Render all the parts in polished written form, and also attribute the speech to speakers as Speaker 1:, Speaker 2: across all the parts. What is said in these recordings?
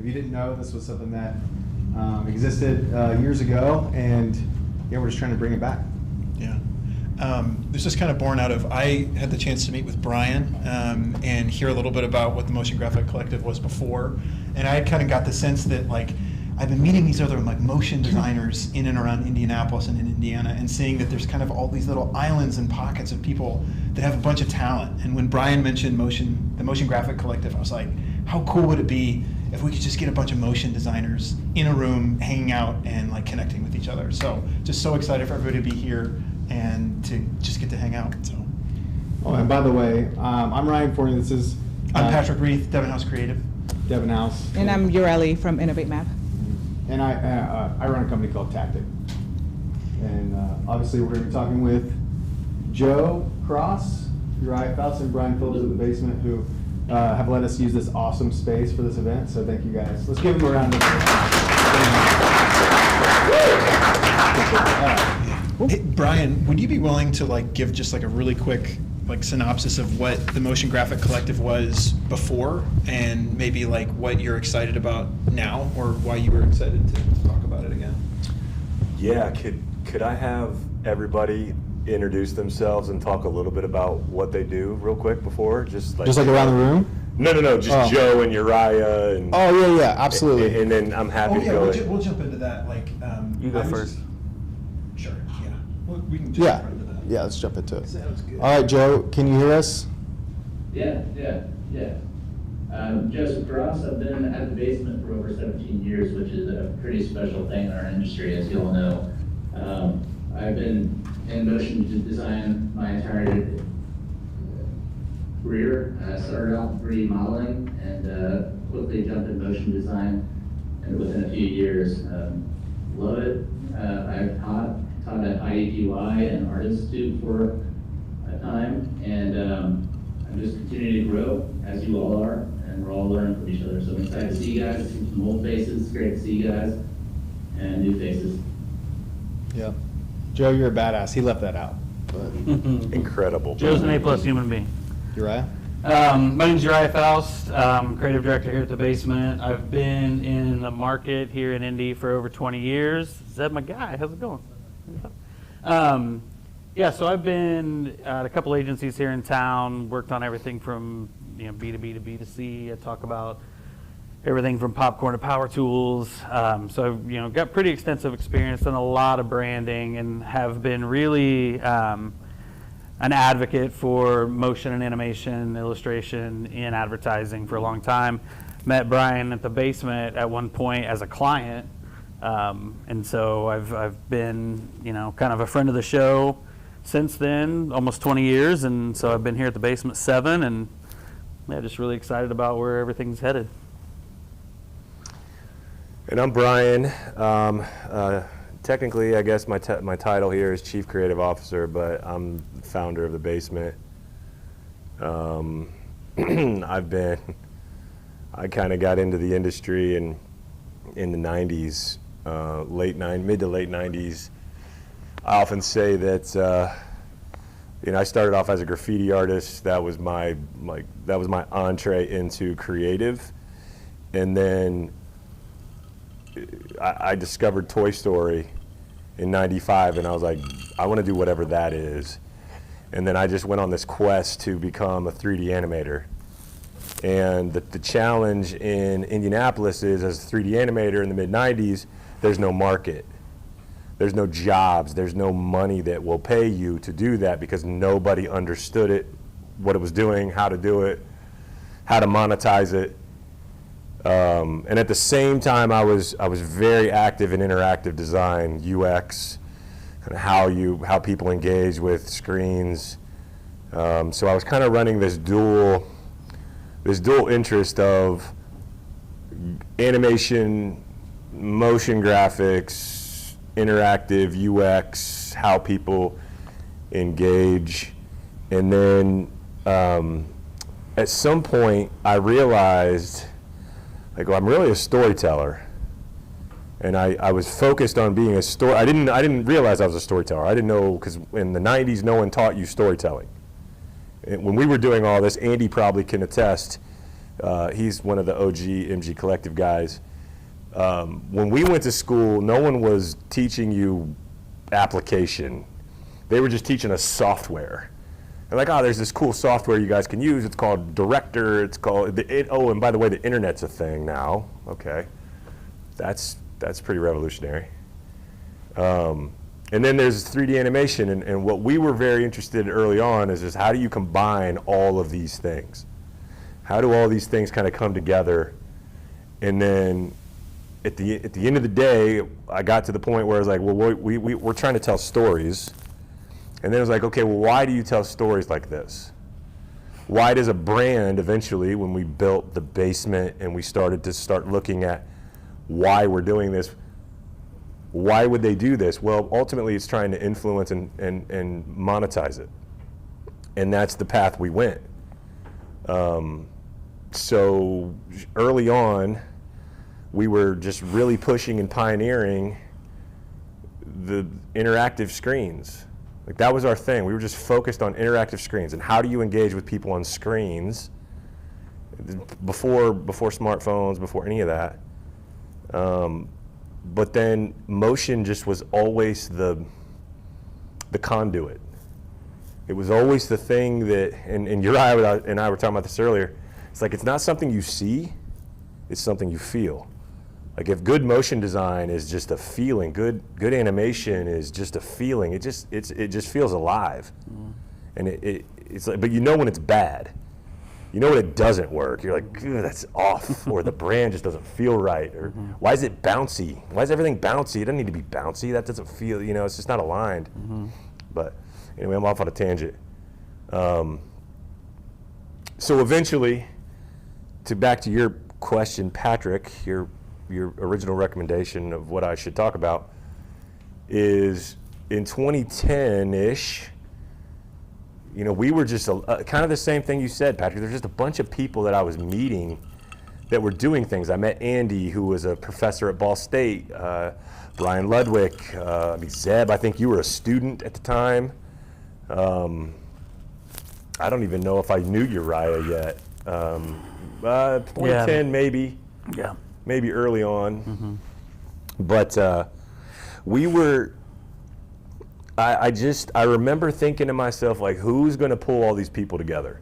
Speaker 1: If you didn't know, this was something that existed years ago, and yeah, we're just trying to bring it back.
Speaker 2: Yeah. This is kind of born out of, I had the chance to meet with Brian and hear a little bit about what the Motion Graphic Collective was before, and I kind of got the sense that like I've been meeting these other like motion designers in and around Indianapolis and in Indiana, and seeing that there's kind of all these little islands and pockets of people that have a bunch of talent. And when Brian mentioned the Motion Graphic Collective, I was like, how cool would it be if we could just get a bunch of motion designers in a room hanging out and like connecting with each other. So just so excited for everybody to be here and to just get to hang out. So.
Speaker 1: Oh, and by the way, I'm Ryan Forney. This is
Speaker 2: I'm Patrick Reith, Devon House Creative.
Speaker 1: Devon House.
Speaker 3: And I'm Ureli from Innovate Map.
Speaker 1: And I run a company called Tactic. And obviously we're going to be talking with Joe Cross, Uriah Faust, and Brian Phillips of the Basement, who have let us use this awesome space for this event. So thank you guys. Let's give them a round of applause.
Speaker 2: Hey, Brian, would you be willing to like give just like a really quick like synopsis of what the Motion Graphic Collective was before, and maybe like what you're excited about now, or why you were excited to talk about it again?
Speaker 4: Yeah, could I have everybody introduce themselves and talk a little bit about what they do real quick before? Just like
Speaker 1: around the room?
Speaker 4: No, just Joe and Uriah. And,
Speaker 1: oh, yeah, absolutely.
Speaker 4: And then I'm happy to go.
Speaker 2: We'll jump into that. Like,
Speaker 5: you go first.
Speaker 2: Sure, yeah. Well, we can just jump into that.
Speaker 1: Yeah, let's jump into it.
Speaker 2: Sounds good.
Speaker 1: All right, Joe, can you hear us?
Speaker 6: Yeah. Joseph Cross, I've been at the Basement for over 17 years, which is a pretty special thing in our industry, as you all know. I've been in motion design my entire career. I started out in 3D modeling and quickly jumped in motion design, and within a few years, love it. I've taught at IEPY and Art Institute for a time, and I'm just continuing to grow, as you all are, and we're all learning from each other. So I'm excited to see you guys, see some old faces, great to see you guys, and new faces.
Speaker 1: Yeah. Joe, you're a badass. He left that out. But
Speaker 4: Incredible.
Speaker 5: Joe's an A+ human being.
Speaker 1: Uriah?
Speaker 5: My name's Uriah Faust. I'm creative director here at the Basement. I've been in the market here in Indy for over 20 years. Zeb, my guy, how's it going? Yeah, so I've been at a couple agencies here in town, worked on everything from B2B to B2C. I talk about everything from popcorn to power tools. So I've got pretty extensive experience, done a lot of branding, and have been really an advocate for motion and animation, illustration in advertising for a long time. Met Brian at the Basement at one point as a client, and so I've been kind of a friend of the show since then, almost 20 years, and so I've been here at the Basement 7, and yeah, just really excited about where everything's headed.
Speaker 4: And I'm Brian. Technically, I guess my title here is Chief Creative Officer, but I'm the founder of the Basement. I kind of got into the industry in the 90s, mid to late 90s. I often say that I started off as a graffiti artist. That was my entree into creative, and then I discovered Toy Story in '95, and I was like, I want to do whatever that is. And then I just went on this quest to become a 3D animator. And the challenge in Indianapolis is, as a 3D animator in the mid-90s, there's no market. There's no jobs. There's no money that will pay you to do that because nobody understood it, what it was doing, how to do it, how to monetize it. And at the same time, I was very active in interactive design, UX, and how people engage with screens. So I was kind of running this dual interest of animation, motion graphics, interactive UX, how people engage. And then at some point, I realized, I'm really a storyteller, and I was focused on being a story. I didn't realize I was a storyteller. I didn't know, because in the 90s, no one taught you storytelling. And when we were doing all this, Andy probably can attest, He's one of the OG MG Collective guys. When we went to school, no one was teaching you application. They were just teaching us software. They're like, oh, there's this cool software you guys can use. It's called Director. It's called, oh, and by the way, the internet's a thing now. Okay. That's pretty revolutionary. And then there's 3D animation, and what we were very interested in early on is just how do you combine all of these things? How do all these things kind of come together? And then at the end of the day, I got to the point where I was like, well, we're trying to tell stories. And then it was like, okay, well, why do you tell stories like this? Why does a brand eventually, when we built the basement and we started looking at why we're doing this, why would they do this? Well, ultimately, it's trying to influence and monetize it. And that's the path we went. So early on, we were just really pushing and pioneering the interactive screens. Like that was our thing. We were just focused on interactive screens and how do you engage with people on screens before smartphones, before any of that. But then motion just was always the conduit. It was always the thing that, and Uriah and I were talking about this earlier, it's like it's not something you see, it's something you feel. Like if good motion design is just a feeling, good animation is just a feeling, it just feels alive. And it's like, but you know when it's bad. You know when it doesn't work. You're like, that's off, or the brand just doesn't feel right, or why is it bouncy? Why is everything bouncy? It doesn't need to be bouncy. That doesn't feel, it's just not aligned. But anyway, I'm off on a tangent. So eventually, back to your question, Patrick, your original recommendation of what I should talk about is in 2010-ish. We were just kind of the same thing you said, Patrick. There's just a bunch of people that I was meeting that were doing things. I met Andy, who was a professor at Ball State, Brian Ludwig, Zeb, I think you were a student at the time. I don't even know if I knew Uriah yet. 2010 maybe.
Speaker 5: Yeah.
Speaker 4: Maybe early on. But we were, I remember thinking to myself, like, who's going to pull all these people together?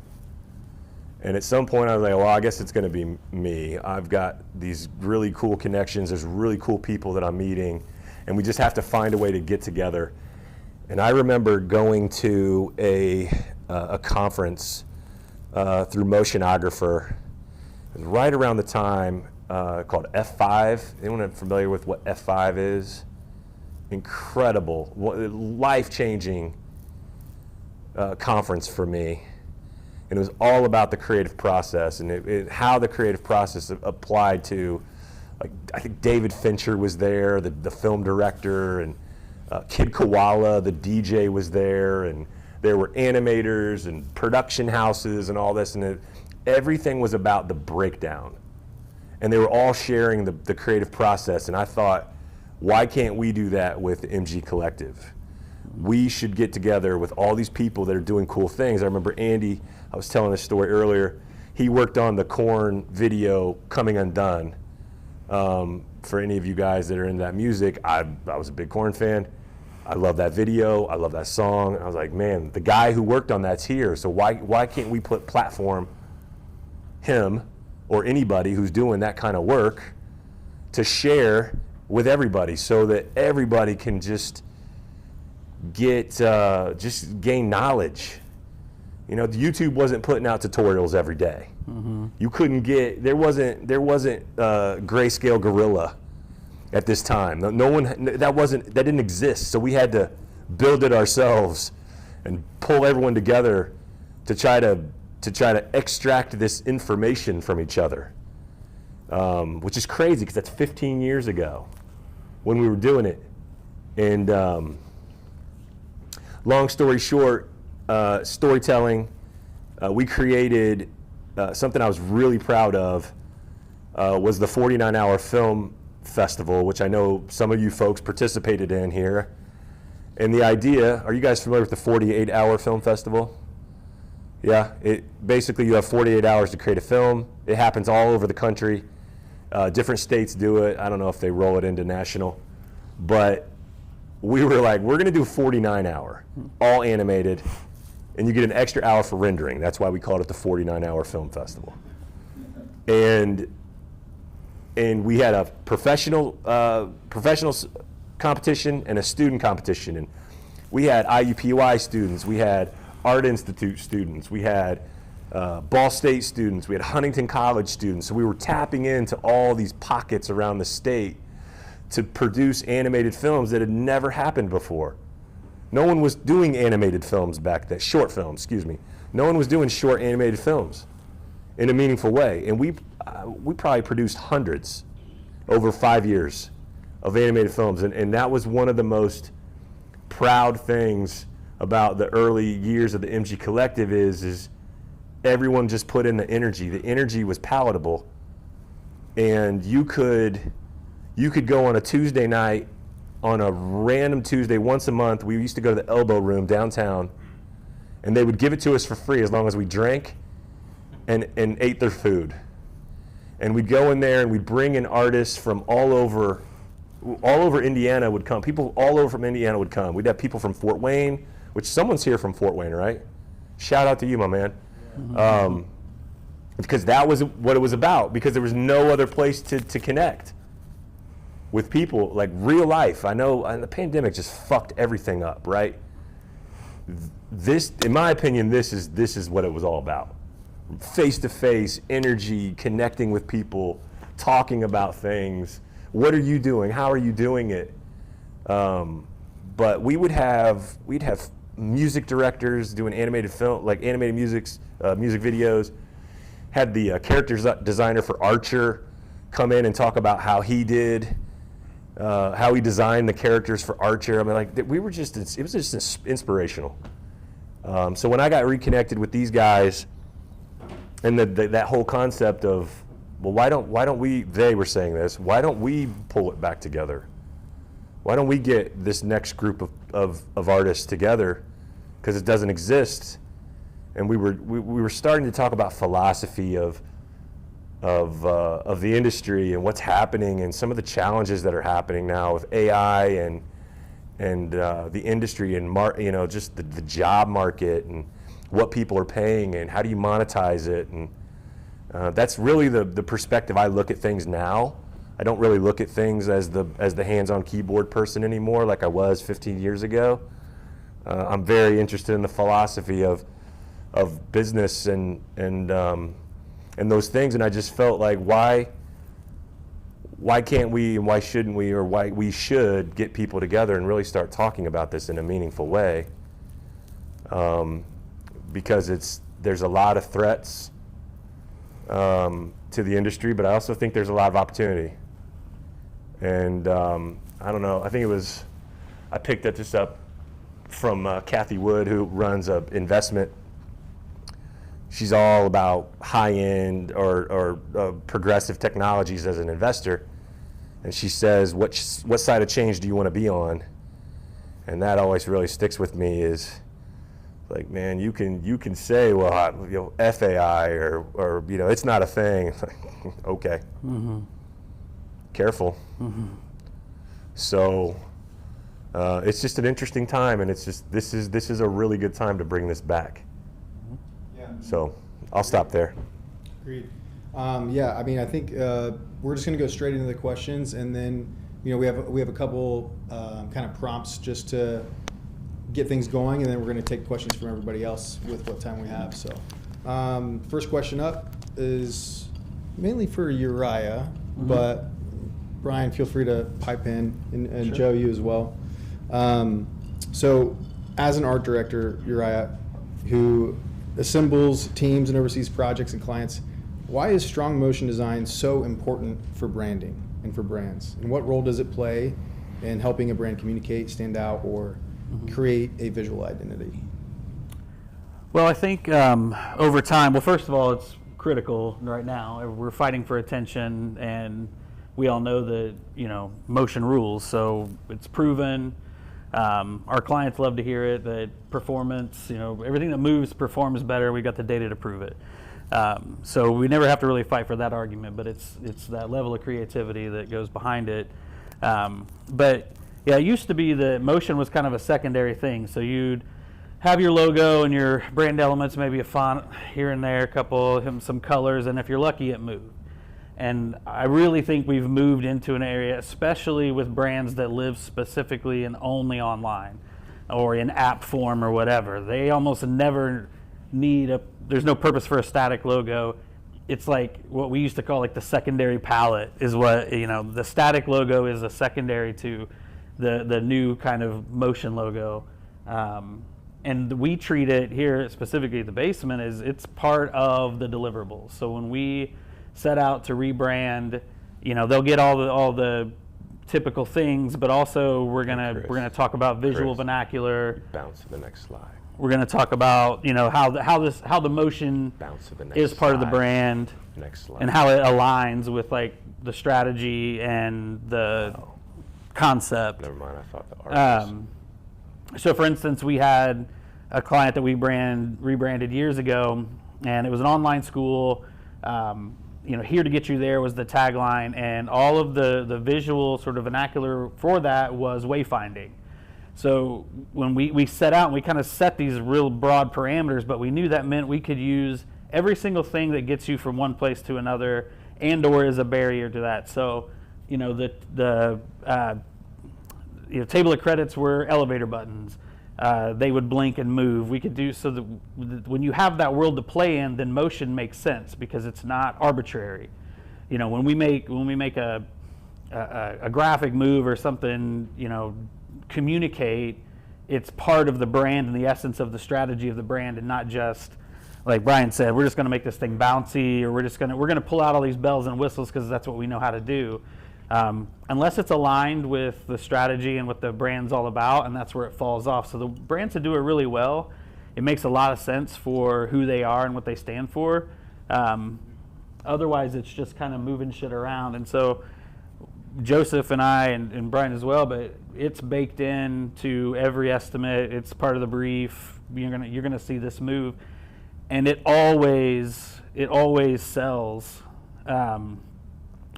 Speaker 4: And at some point I was like, well, I guess it's going to be me. I've got these really cool connections. There's really cool people that I'm meeting, and we just have to find a way to get together. And I remember going to a conference through Motionographer. It was right around the time called F5. Anyone familiar with what F5 is? Incredible, life-changing conference for me. And it was all about the creative process and how the creative process applied to, like, I think David Fincher was there, the film director, and Kid Koala, the DJ, was there, and there were animators and production houses and all this, and everything was about the breakdown. And they were all sharing the creative process, and I thought, why can't we do that with MG Collective? We should get together with all these people that are doing cool things. I remember Andy, I was telling this story earlier, he worked on the Korn video, Coming Undone. For any of you guys that are into that music, I was a big Korn fan. I love that video, I love that song. I was like, man, the guy who worked on that's here, so why can't we platform him or anybody who's doing that kind of work to share with everybody so that everybody can just gain knowledge. YouTube wasn't putting out tutorials every day. You couldn't there wasn't Grayscale Gorilla at this time. No one, that didn't exist. So we had to build it ourselves and pull everyone together to try to extract this information from each other, which is crazy because that's 15 years ago when we were doing it. And long story short, storytelling, we created something I was really proud of, was the 49-hour film festival, which I know some of you folks participated in here. And the idea, are you guys familiar with the 48-hour film festival? Yeah, basically you have 48 hours to create a film. It happens all over the country. Different states do it. I don't know if they roll it into national, but we were like, we're gonna do 49-hour, all animated, and you get an extra hour for rendering. That's why we called it the 49-hour film festival. And we had a professional competition and a student competition, and we had IUPUI students, we had Art Institute students, we had Ball State students, we had Huntington College students. So we were tapping into all these pockets around the state to produce animated films that had never happened before. No one was doing animated films back then, short films, excuse me. No one was doing short animated films in a meaningful way. And we probably produced hundreds over 5 years of animated films. And that was one of the most proud things about the early years of the MG Collective is everyone just put in the energy. The energy was palatable. And you could go on a Tuesday night, on a random Tuesday once a month. We used to go to the Elbow Room downtown, and they would give it to us for free as long as we drank and ate their food. And we'd go in there and we'd bring in artists from all over Indiana would come. People all over from Indiana would come. We'd have people from Fort Wayne, which someone's here from Fort Wayne, right? Shout out to you, my man. Because that was what it was about, because there was no other place to connect with people, like real life. I know the pandemic just fucked everything up, right? This, in my opinion, this is what it was all about. Face-to-face, energy, connecting with people, talking about things. What are you doing? How are you doing it? But we'd have music directors doing animated film, like animated music videos. Had the character designer for Archer come in and talk about how he did. How he designed the characters for Archer. I mean, like, it was just inspirational. So when I got reconnected with these guys, and that whole concept of, well, why don't we? They were saying this. Why don't we pull it back together? Why don't we get this next group of artists together? Because it doesn't exist. And we were starting to talk about philosophy of the industry and what's happening and some of the challenges that are happening now with AI and the industry and just the job market and what people are paying and how do you monetize it, and that's really the perspective I look at things now. I don't really look at things as the hands-on keyboard person anymore like I was 15 years ago. I'm very interested in the philosophy of business and those things, and I just felt like why can't we and why shouldn't we, or why we should get people together and really start talking about this in a meaningful way, because there's a lot of threats to the industry, but I also think there's a lot of opportunity. And I don't know, I picked this up from Kathy Wood, who runs an investment. She's all about high-end or progressive technologies as an investor. And she says, what side of change do you want to be on? And that always really sticks with me, is like, man, you can say, well, FAI or it's not a thing. It's like, okay. Mm-hmm. Careful. Mm-hmm. So it's just an interesting time, and it's just this is a really good time to bring this back. Yeah. So I'll stop there.
Speaker 1: Agreed. Yeah, I mean, I think we're just going to go straight into the questions, and then we have a couple kind of prompts just to get things going, and then we're going to take questions from everybody else with what time we have. So first question up is mainly for Uriah, mm-hmm. but Brian, feel free to pipe in, and sure. Joe, you as well. So as an art director, Uriah, who assembles teams and oversees projects and clients, why is strong motion design so important for branding and for brands? And what role does it play in helping a brand communicate, stand out, or mm-hmm. create a visual identity?
Speaker 5: Well, I think over time, well, first of all, it's critical right now. We're fighting for attention, and we all know that motion rules, so it's proven. Our clients love to hear it, that performance, everything that moves performs better. We got the data to prove it. So we never have to really fight for that argument, but it's that level of creativity that goes behind it. But yeah, it used to be that motion was kind of a secondary thing. So you'd have your logo and your brand elements, maybe a font here and there, some colors, and if you're lucky, it moved. And I really think we've moved into an area, especially with brands that live specifically and only online or in app form or whatever. They almost never need there's no purpose for a static logo. It's like what we used to call like the secondary palette is what, the static logo is a secondary to the new kind of motion logo. And we treat it here specifically at the basement as it's part of the deliverables. So when we set out to rebrand, they'll get all the typical things, but also we're gonna talk about visual vernacular.
Speaker 4: Bounce to the next slide.
Speaker 5: We're gonna talk about how the motion
Speaker 4: Bounce to the next
Speaker 5: is part of the
Speaker 4: slide.
Speaker 5: brand,
Speaker 4: Next slide.
Speaker 5: and how it aligns with like the strategy and the concept.
Speaker 4: Never mind. I thought the art was.
Speaker 5: So for instance, we had a client that we rebranded years ago, and it was an online school. Here to get you there was the tagline, and all of the visual sort of vernacular for that was wayfinding. So when we set out, we kind of set these real broad parameters, but we knew that meant we could use every single thing that gets you from one place to another, and or is a barrier to that. So, the table of credits were elevator buttons. They would blink and move. We could do so that when you have that world to play in, then motion makes sense because it's not arbitrary. When we make a graphic move or something, communicate, it's part of the brand and the essence of the strategy of the brand, and not just like Brian said, we're just going to make this thing bouncy, or we're going to pull out all these bells and whistles because that's what we know how to do. Unless it's aligned with the strategy and what the brand's all about, and that's where it falls off. So the brands that do it really well, it makes a lot of sense for who they are and what they stand for. Otherwise, it's just kind of moving shit around. And so Joseph and I, and Brian as well, but it's baked into every estimate. It's part of the brief. You're gonna see this move, and it always sells.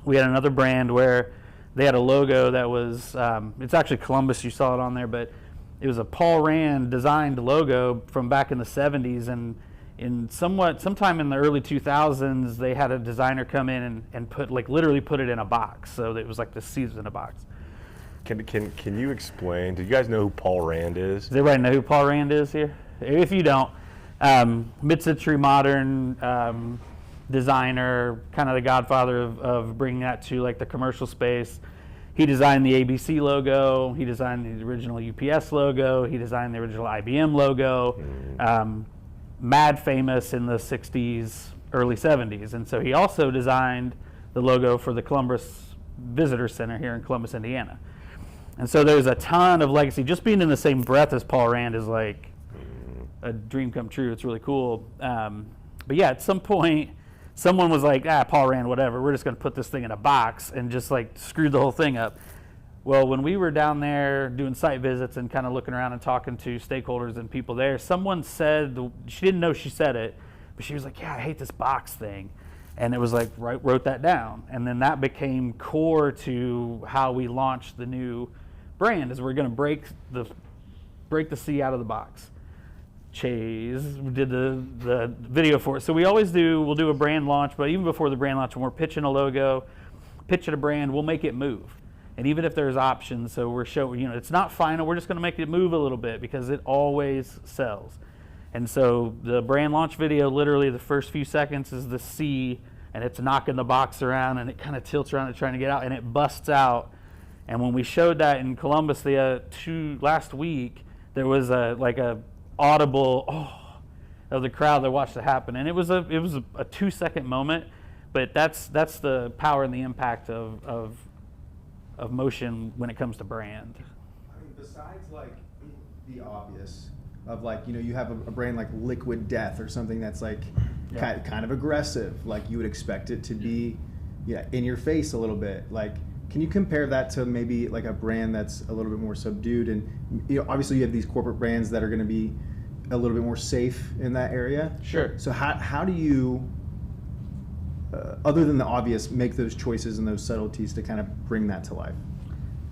Speaker 5: We had another brand where they had a logo that was, it's actually Columbus, you saw it on there, but it was a Paul Rand designed logo from back in the 70s, and sometime in the early 2000s, they had a designer come in and literally put it in a box. So it was like the seeds in a box.
Speaker 4: Can you explain? Do you guys know who Paul Rand is?
Speaker 5: Does everybody know who Paul Rand is here? If you don't, mid-century modern designer, kind of the godfather of bringing that to like the commercial space. He designed the ABC logo. He designed the original UPS logo. He designed the original IBM logo. Mad famous in the 60s, early 70s. And so he also designed the logo for the Columbus Visitor Center here in Columbus, Indiana. And so there's a ton of legacy. Just being in the same breath as Paul Rand is like a dream come true. It's really cool. But yeah, at some point, someone was like, Paul Rand, whatever. We're just going to put this thing in a box, and just like screwed the whole thing up. Well, when we were down there doing site visits and kind of looking around and talking to stakeholders and people there, someone said, she didn't know she said it, but she was like, I hate this box thing. And it was like, wrote that down. And then that became core to how we launched the new brand, is we're going to break the C out of the box. Chase did the video for it. So we'll do a brand launch, but even before the brand launch, when we're pitching a logo, pitching a brand, we'll make it move. And even if there's options, so we're showing, it's not final, we're just going to make it move a little bit because it always sells. And so the brand launch video, literally the first few seconds is the C, and it's knocking the box around, and it kind of tilts around and trying to get out, and it busts out. And when we showed that in Columbus last week, there was a audible of the crowd that watched it happen, and it was a 2-second moment, but that's the power and the impact of motion when it comes to brand.
Speaker 1: I mean, besides like the obvious of like, you have a brand like Liquid Death or something that's like kind of aggressive, like you would expect it to be in your face a little bit. Like, Can you compare that to maybe like a brand that's a little bit more subdued? And obviously you have these corporate brands that are going to be a little bit more safe in that area.
Speaker 5: Sure.
Speaker 1: So how do you, other than the obvious, make those choices and those subtleties to kind of bring that to life?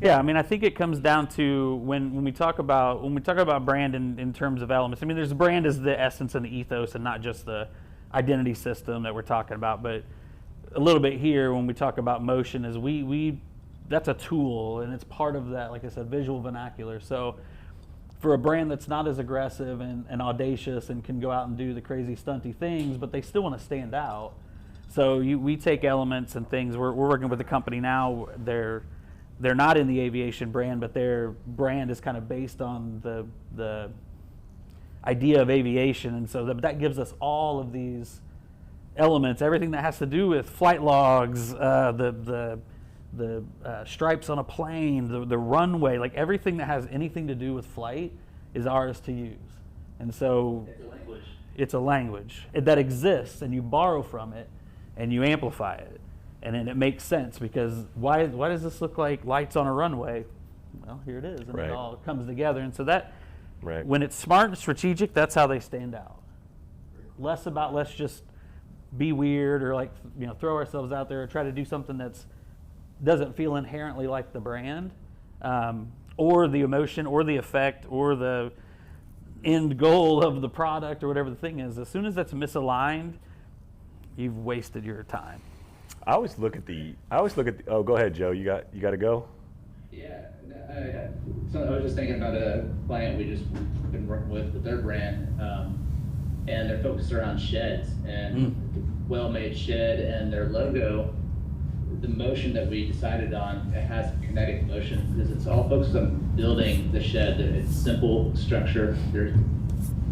Speaker 5: Yeah, I mean, I think it comes down to when we talk about brand in terms of elements. I mean, there's brand as the essence and the ethos, and not just the identity system that we're talking about. But a little bit here, when we talk about motion, is we that's a tool, and it's part of that, like I said, visual vernacular. So for a brand that's not as aggressive and audacious and can go out and do the crazy stunty things, but they still want to stand out. So we take elements and things. We're working with a company now. They're not in the aviation brand, but their brand is kind of based on the idea of aviation, and so that gives us all of these elements, everything that has to do with flight logs, the stripes on a plane, the runway, like everything that has anything to do with flight is ours to use. And so it's a language that exists, and you borrow from it and you amplify it. And then it makes sense, because why does this look like lights on a runway? Well, here it is, and
Speaker 4: Right.
Speaker 5: it all comes together. And so that,
Speaker 4: Right.
Speaker 5: when it's smart and strategic, that's how they stand out. Less about let's just be weird or like throw ourselves out there or try to do something that's doesn't feel inherently like the brand, or the emotion or the effect or the end goal of the product or whatever the thing is. As soon as that's misaligned, you've wasted your time.
Speaker 4: I always look at oh, go ahead, Joe. You got to go?
Speaker 6: Yeah, so I was just thinking about a client we just been working with their brand, and they're focused around sheds and well-made shed, and their logo, the motion that we decided on, it has kinetic motion because it's all focused on building the shed. It's simple structure. There's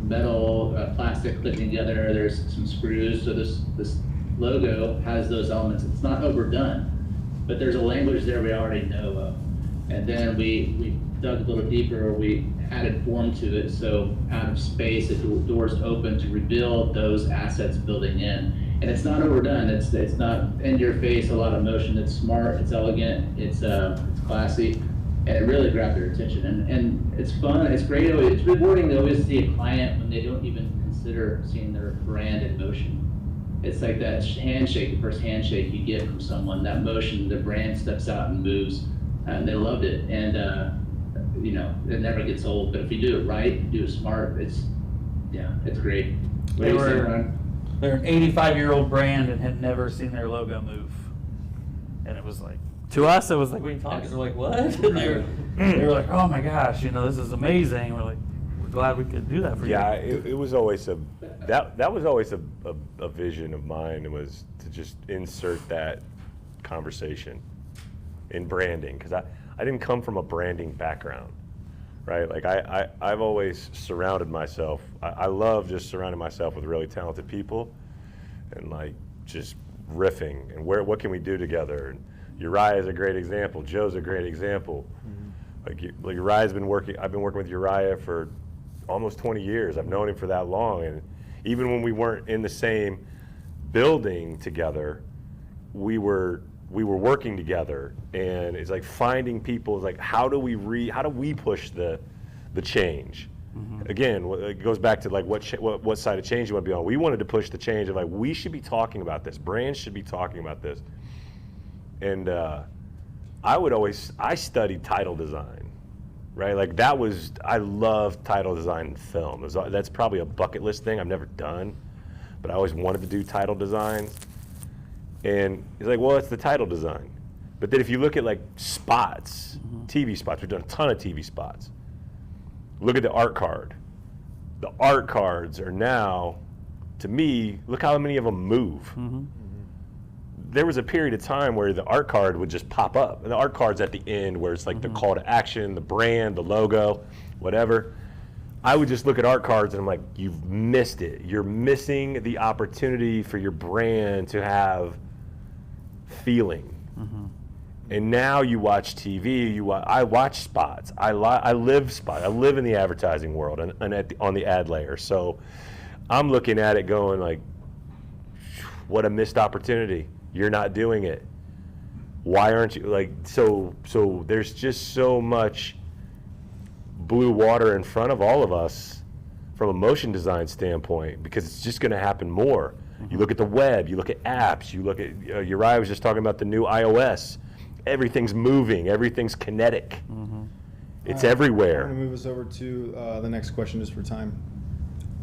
Speaker 6: metal, plastic clicking together. There's some screws. So this logo has those elements. It's not overdone, but there's a language there we already know of. And then we dug a little deeper, we added form to it, so out of space, the doors open to reveal those assets building in. And it's not overdone, it's not in your face, a lot of motion, it's smart, it's elegant, it's classy, and it really grabbed their attention. And it's fun, it's great, it's rewarding to always see a client when they don't even consider seeing their brand in motion. It's like that handshake, the first handshake you get from someone, that motion, the brand steps out and moves, and they loved it. And it never gets old, but if you do it right, do it smart, it's great. What do you say, Ron?
Speaker 5: They're an 85-year-old brand and had never seen their logo move. And it was like, to us, it was like, what are you talking? We're like, what? And they were like, oh my gosh, this is amazing. We're like, we're glad we could do that for you.
Speaker 4: Yeah, it was always that was always a vision of mine, was to just insert that conversation in branding, because I didn't come from a branding background, right? Like I've always surrounded myself. I love just surrounding myself with really talented people, and like just riffing and what can we do together. And Uriah is a great example. Joe's a great example. Mm-hmm. Like Uriah's been working. I've been working with Uriah for almost 20 years. I've known him for that long, and even when we weren't in the same building together, we were working together. And it's like finding people. It's like, how do we push the change? Mm-hmm. Again, it goes back to like what side of change you want to be on. We wanted to push the change of like, we should be talking about this. Brands should be talking about this. And I studied title design, right? Like I love title design in film. That's probably a bucket list thing I've never done, but I always wanted to do title design. And it's like, well, it's the title design. But then if you look at like spots, mm-hmm. TV spots, we've done a ton of TV spots. Look at the art card. The art cards are now, to me, look how many of them move. Mm-hmm. There was a period of time where the art card would just pop up. And the art card's at the end where it's like mm-hmm. the call to action, the brand, the logo, whatever. I would just look at art cards and I'm like, you've missed it. You're missing the opportunity for your brand to have feeling. Mm-hmm. And now you watch TV, I watch spots. I live spots. I live in the advertising world and on the ad layer. So I'm looking at it going like, what a missed opportunity. You're not doing it. why aren't you, like, so there's just so much blue water in front of all of us from a motion design standpoint, because it's just going to happen more. You look at the web, you look at apps, you look at, Uriah was just talking about the new iOS. Everything's moving, everything's kinetic. It's everywhere.
Speaker 1: I'm going to move us over to the next question just for time.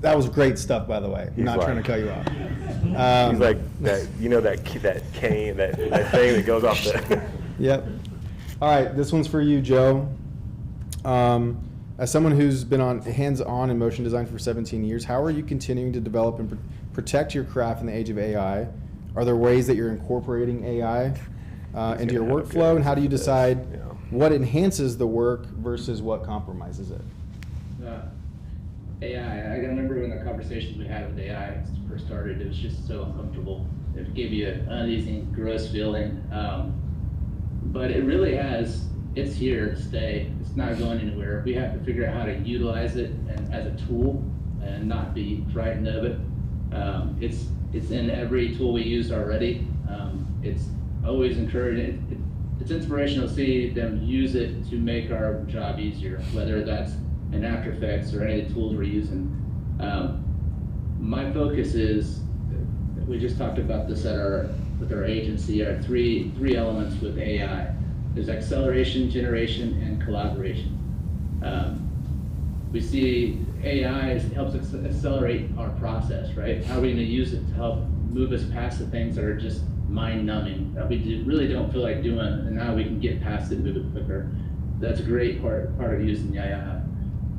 Speaker 1: That was great stuff, by the way. I'm not trying to cut you off.
Speaker 4: He's like that, you know, that cane, that thing that goes off the.
Speaker 1: Yep. All right, this one's for you, Joe. As someone who's been hands-on in motion design for 17 years, how are you continuing to develop and protect your craft in the age of AI? Are there ways that you're incorporating AI into your workflow, and how do you decide what enhances the work versus what compromises it?
Speaker 6: AI, I can remember when the conversations we had with AI first started, it was just so uncomfortable. It gave you an uneasy, gross feeling. But it really it's here to stay. It's not going anywhere. We have to figure out how to utilize it as a tool and not be frightened of it. It's in every tool we use already. It's always encouraging. It's inspirational to see them use it to make our job easier, whether that's in After Effects or any of the tools we're using. My focus is, we just talked about this with our agency, our three elements with AI. There's acceleration, generation, and collaboration. We see AI helps us accelerate our process, right? How are we going to use it to help move us past the things that are just mind-numbing, that we really don't feel like doing, and now we can get past it, move it quicker. That's a great part of using the AI.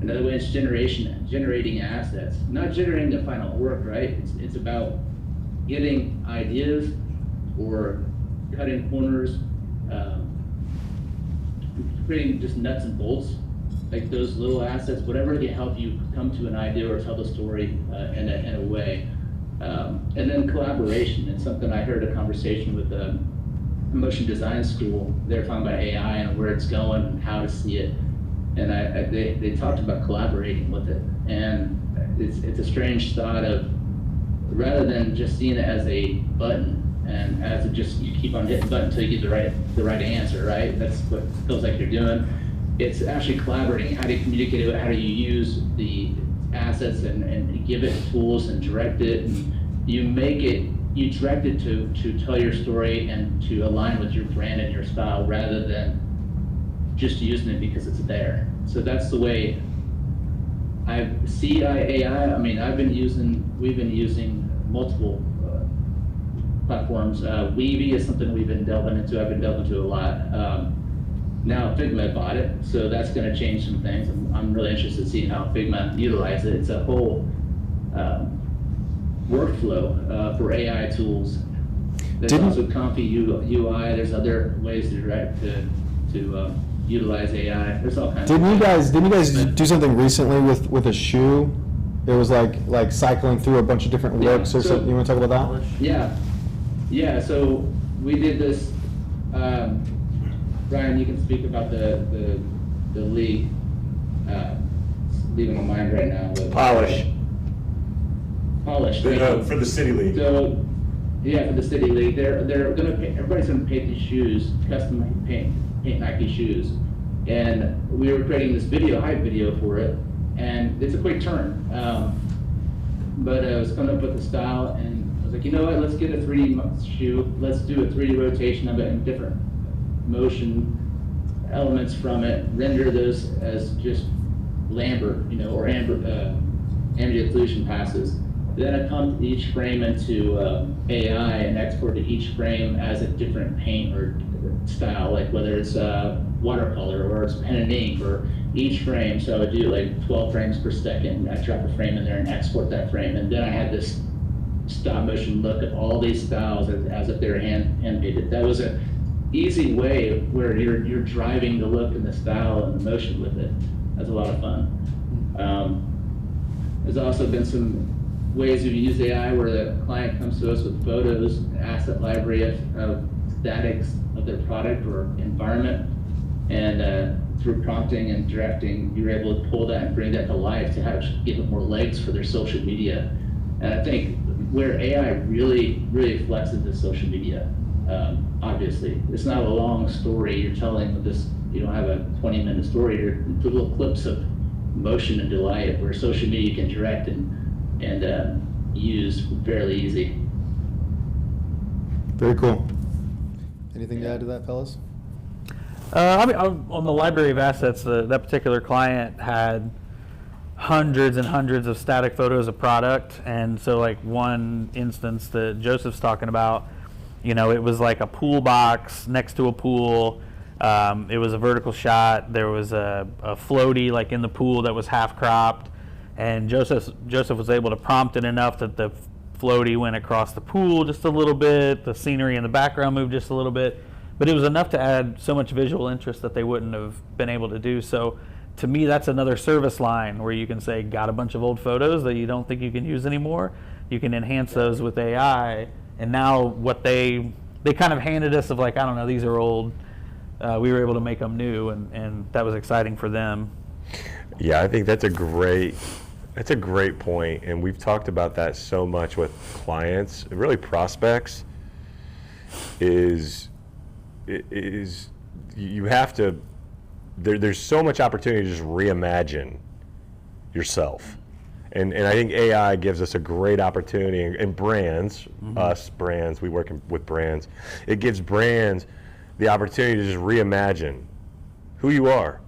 Speaker 6: Another way is generating assets, not generating the final work, right? It's about getting ideas or cutting corners, creating just nuts and bolts, like those little assets, whatever can help you come to an idea or tell the story in a way. And then collaboration. It's something I heard a conversation with a motion design school. They're talking about AI and where it's going and how to see it. And they talked about collaborating with it. And it's a strange thought of, rather than just seeing it as a button and as it just, you keep on hitting the button until you get the right answer, right? That's what it feels like you're doing. It's actually collaborating. How do you communicate it? How do you use the assets and give it tools and direct it? And you direct it to tell your story and to align with your brand and your style, rather than just using it because it's there. So that's the way I see AI. I mean, we've been using multiple platforms. Weavy is something we've been delving into. I've been delving into a lot. Now Figma bought it, so that's going to change some things. I'm really interested in seeing how Figma utilizes it. It's a whole workflow for AI tools. There's also Comfy UI. There's other ways to utilize AI. There's all kinds.
Speaker 1: Didn't you guys do something recently with a shoe? It was like cycling through a bunch of different looks or something. You want to talk about that?
Speaker 6: Yeah. So we did this. Brian, you can speak about the league. Leaving my mind right now.
Speaker 4: Polish.
Speaker 6: For
Speaker 4: the city league.
Speaker 6: So, yeah, for the city league, they're gonna everybody's gonna paint these shoes, custom paint Nike shoes, and we were creating this hype video for it, and it's a quick turn. But I was coming up with the style, and I was like, you know what? Let's get a 3D shoe. Let's do a 3D rotation of it and different motion elements from it. Render those as just Lambert, or ambient occlusion passes. Then I pumped each frame into AI and exported each frame as a different paint or style, like whether it's watercolor or it's pen and ink or each frame. So I would do like 12 frames per second. I drop a frame in there and export that frame. And then I had this stop motion look at all these styles as if they were hand painted. That was an easy way where you're driving the look and the style and the motion with it. That's a lot of fun. There's also been some ways we use AI where the client comes to us with photos, an asset library of statics of their product or environment, and through prompting and directing, you're able to pull that and bring that to life to give it more legs for their social media. And I think where AI really, really flexes is social media. Obviously, it's not a long story you're telling with this. You don't have a 20-minute story. You're little clips of motion and delight where social media can direct and use fairly easy.
Speaker 1: Very cool. Anything to add to that, fellas?
Speaker 5: I mean, on the library of assets, that particular client had hundreds and hundreds of static photos of product, and so like one instance that Joseph's talking about, you know, it was like a pool box next to a pool. It was a vertical shot. There was a floaty like in the pool that was half cropped, and Joseph was able to prompt it enough that the floaty went across the pool just a little bit. The scenery in the background moved just a little bit, but it was enough to add so much visual interest that they wouldn't have been able to do. So to me, that's another service line where you can say, got a bunch of old photos that you don't think you can use anymore. You can enhance those with AI. And now what they kind of handed us of like, I don't know, these are old. We were able to make them new, and that was exciting for them.
Speaker 4: Yeah, I think that's a great point, and we've talked about that so much with clients, really prospects. Is you have to. There's so much opportunity to just reimagine yourself, and I think AI gives us a great opportunity, and brands, us brands, we work with brands. It gives brands the opportunity to just reimagine who you are,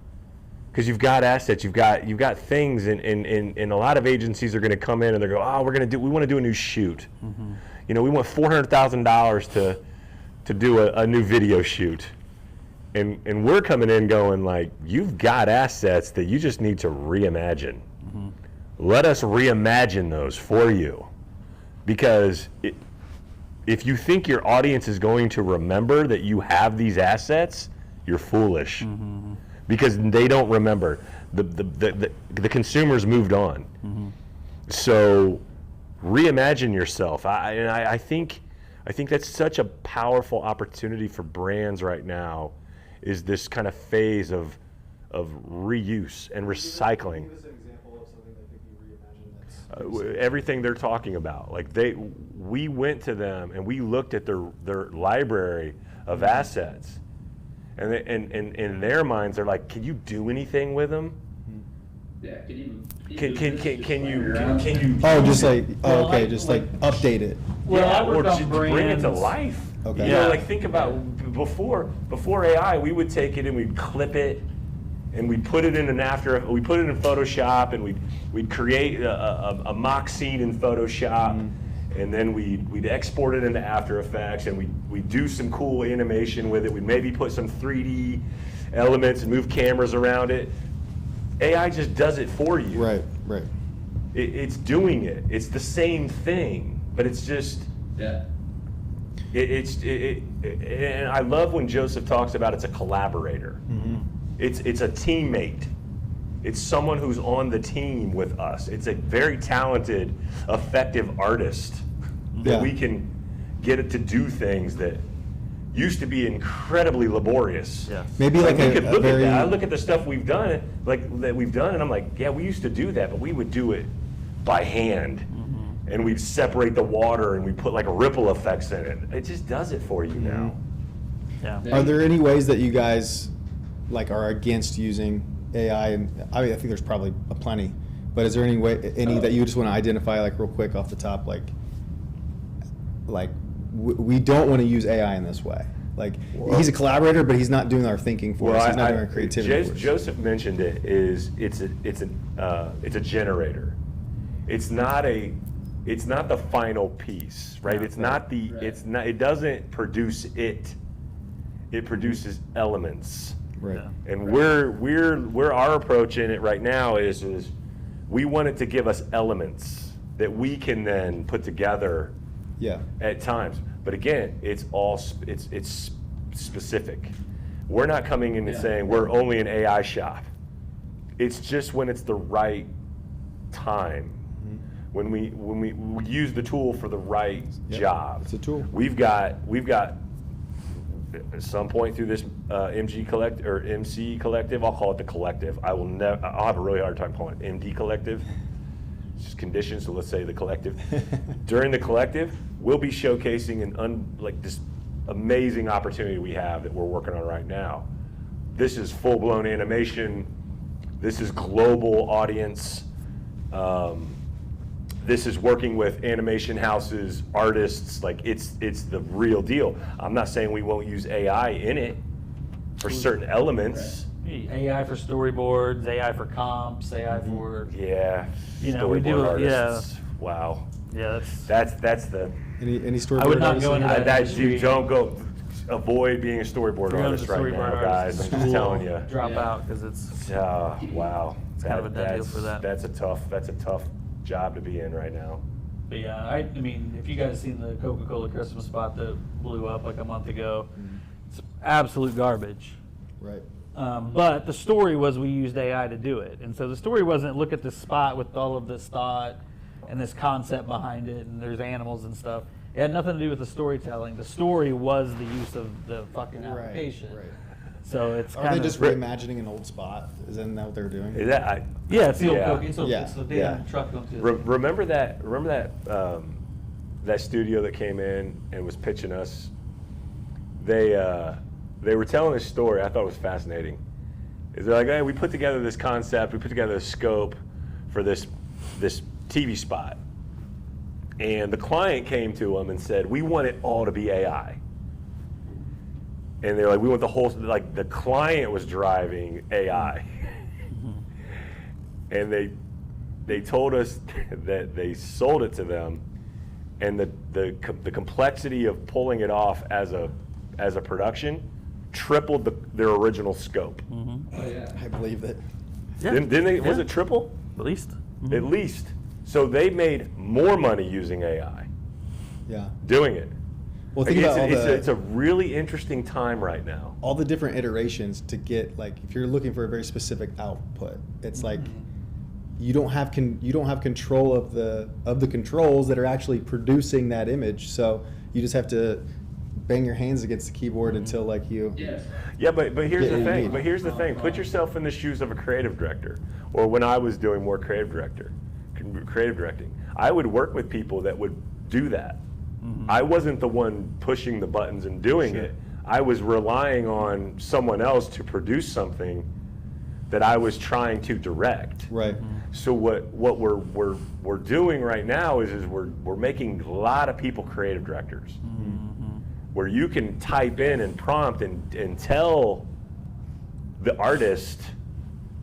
Speaker 4: because you've got assets, you've got things, and a lot of agencies are going to come in and they go, oh, we want to do a new shoot. You know, we want $400,000 to do a new video shoot. And we're coming in going like, you've got assets that you just need to reimagine. Let us reimagine those for you. Because if you think your audience is going to remember that you have these assets, you're foolish. Because they don't remember. The consumers moved on. So reimagine yourself. I think that's such a powerful opportunity for brands right now, is this kind of phase of reuse and recycling.
Speaker 1: Give us an example of something that could be reimagined.
Speaker 4: Everything they're talking about, like we went to them and we looked at their library of assets, and in their minds they're like, can you do anything with them?
Speaker 6: Yeah, can you
Speaker 1: Just like update it.
Speaker 5: Well, I
Speaker 4: or
Speaker 5: worked on
Speaker 4: just bring it to
Speaker 5: brands.
Speaker 4: life.
Speaker 1: Okay.
Speaker 4: You know, like think about before AI, we would take it and we'd clip it, and we'd put it in we put it in Photoshop, and we'd create a mock scene in Photoshop, and then we'd export it into After Effects, and we'd do some cool animation with it. We'd maybe put some 3D elements and move cameras around it. AI just does it for you.
Speaker 1: Right.
Speaker 4: It's doing it. It's the same thing, but it's just.
Speaker 6: Yeah.
Speaker 4: And I love when Joseph talks about it's a collaborator. It's a teammate. It's someone who's on the team with us. It's a very talented, effective artist that we can get it to do things that used to be incredibly laborious.
Speaker 5: Yeah.
Speaker 1: Maybe like
Speaker 4: we
Speaker 1: a
Speaker 4: could look
Speaker 1: very.
Speaker 4: at that. I look at the stuff we've done, and I'm like, yeah, we used to do that, but we would do it by hand. And we'd separate the water and we put like ripple effects in it. It just does it for you now.
Speaker 5: Yeah.
Speaker 1: Are there any ways that you guys like are against using AI? And I think there's probably plenty, but is there any that you just want to identify like real quick off the top, like we don't want to use AI in this way? Like he's a collaborator, but he's not doing our thinking for us. He's not doing our creativity for us.
Speaker 4: Joseph mentioned it. It's a generator. It's not the final piece, right? It's not the.
Speaker 6: Right.
Speaker 4: It's not. It doesn't produce it. It produces elements.
Speaker 1: Right.
Speaker 5: Yeah.
Speaker 4: And we're our approach in it right now is we want it to give us elements that we can then put together.
Speaker 1: Yeah.
Speaker 4: At times, but again, it's specific. We're not coming in and saying we're only an AI shop. It's just when it's the right time. When we use the tool for the right job.
Speaker 1: It's a tool.
Speaker 4: We've got at some point through this MC collective, I'll call it the collective. I'll have a really hard time calling it MD collective. It's just conditions, so let's say the collective. During the collective, we'll be showcasing amazing opportunity we have that we're working on right now. This is full-blown animation. This is global audience. This is working with animation houses, artists. Like it's the real deal. I'm not saying we won't use AI in it for certain elements.
Speaker 5: AI for storyboards, AI for comps, AI for
Speaker 4: Yeah.
Speaker 5: You know, we do,
Speaker 4: artists. Wow.
Speaker 5: yeah.
Speaker 4: That's the.
Speaker 1: Any storyboard
Speaker 5: I would not
Speaker 1: artists
Speaker 5: go
Speaker 1: in
Speaker 5: into
Speaker 1: here?
Speaker 5: that.
Speaker 4: You don't go. Avoid being a storyboard
Speaker 5: You're
Speaker 4: artist
Speaker 5: the
Speaker 4: right
Speaker 5: storyboard
Speaker 4: now, guys.
Speaker 5: artist
Speaker 4: I'm just
Speaker 5: school,
Speaker 4: telling you.
Speaker 5: drop out because it's
Speaker 4: Wow.
Speaker 5: kind of a done deal for that.
Speaker 4: That's a tough job to be in right now.
Speaker 5: But yeah, I mean, if you guys seen the Coca-Cola Christmas spot that blew up like a month ago, it's absolute garbage.
Speaker 1: Right.
Speaker 5: But the story was we used AI to do it. And so the story wasn't look at this spot with all of this thought and this concept behind it and there's animals and stuff. It had nothing to do with the storytelling. The story was the use of the fucking application.
Speaker 1: Right.
Speaker 5: So it's
Speaker 1: Are
Speaker 5: kind
Speaker 1: they
Speaker 5: of
Speaker 1: just reimagining an old spot? Isn't that what they're doing?
Speaker 4: Is that
Speaker 5: yeah, it's the old
Speaker 4: Yeah.
Speaker 5: Coke. It's
Speaker 1: Yeah.
Speaker 5: the damn
Speaker 4: Yeah.
Speaker 5: truck going through.
Speaker 4: Remember that that studio that came in and was pitching us? They were telling a story I thought was fascinating. Is they're like, hey, we put together this concept, we put together a scope for this TV spot. And the client came to them and said, we want it all to be AI. And they're like, we want the whole, like the client was driving AI. And they told us that they sold it to them, and the complexity of pulling it off as a production tripled their original scope.
Speaker 6: Oh, yeah.
Speaker 1: I believe it.
Speaker 5: Yeah.
Speaker 4: Didn't they? Was
Speaker 5: Yeah.
Speaker 4: it triple?
Speaker 5: At least.
Speaker 4: At least. So they made more money using AI,
Speaker 1: Yeah.
Speaker 4: doing it.
Speaker 1: Well,
Speaker 4: Like,
Speaker 1: think about
Speaker 4: it's a really interesting time right now.
Speaker 1: all the different iterations to get, like, if you're looking for a very specific output, it's like you don't have control of the controls that are actually producing that image. So you just have to bang your hands against the keyboard until like you.
Speaker 6: Yes.
Speaker 4: Yeah, but here's
Speaker 1: Yeah,
Speaker 4: the
Speaker 1: you
Speaker 4: thing.
Speaker 1: need-
Speaker 4: But here's the thing. Put yourself in the shoes of a creative director, or when I was doing more creative directing. I would work with people that would do that. I wasn't the one pushing the buttons and doing it. I was relying on someone else to produce something that I was trying to direct.
Speaker 1: Right.
Speaker 4: So what we're doing right now is we're making a lot of people creative directors, where you can type in and prompt and tell the artist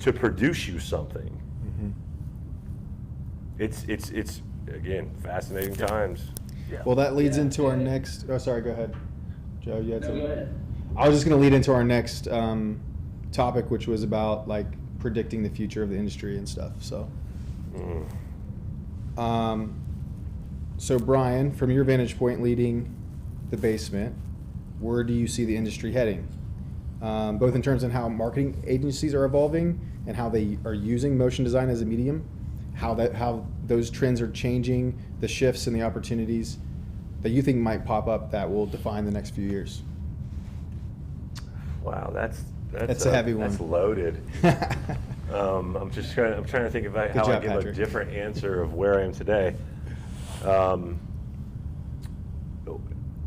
Speaker 4: to produce you something. It's again fascinating times.
Speaker 1: Well, that leads
Speaker 6: Yeah.
Speaker 1: into our next. Oh, sorry. Go ahead, Joe. You had
Speaker 6: No,
Speaker 1: something.
Speaker 6: go ahead.
Speaker 1: I was just going to lead into our next topic, which was about like predicting the future of the industry and stuff. So, so Brian, from your vantage point, leading the basement, where do you see the industry heading? Both in terms of how marketing agencies are evolving and how they are using motion design as a medium, how those trends are changing, the shifts and the opportunities that you think might pop up that will define the next few years.
Speaker 4: Wow, that's
Speaker 1: a heavy one.
Speaker 4: That's loaded. I'm trying to think of how
Speaker 1: job,
Speaker 4: I give
Speaker 1: Patrick.
Speaker 4: a different answer of where I am today.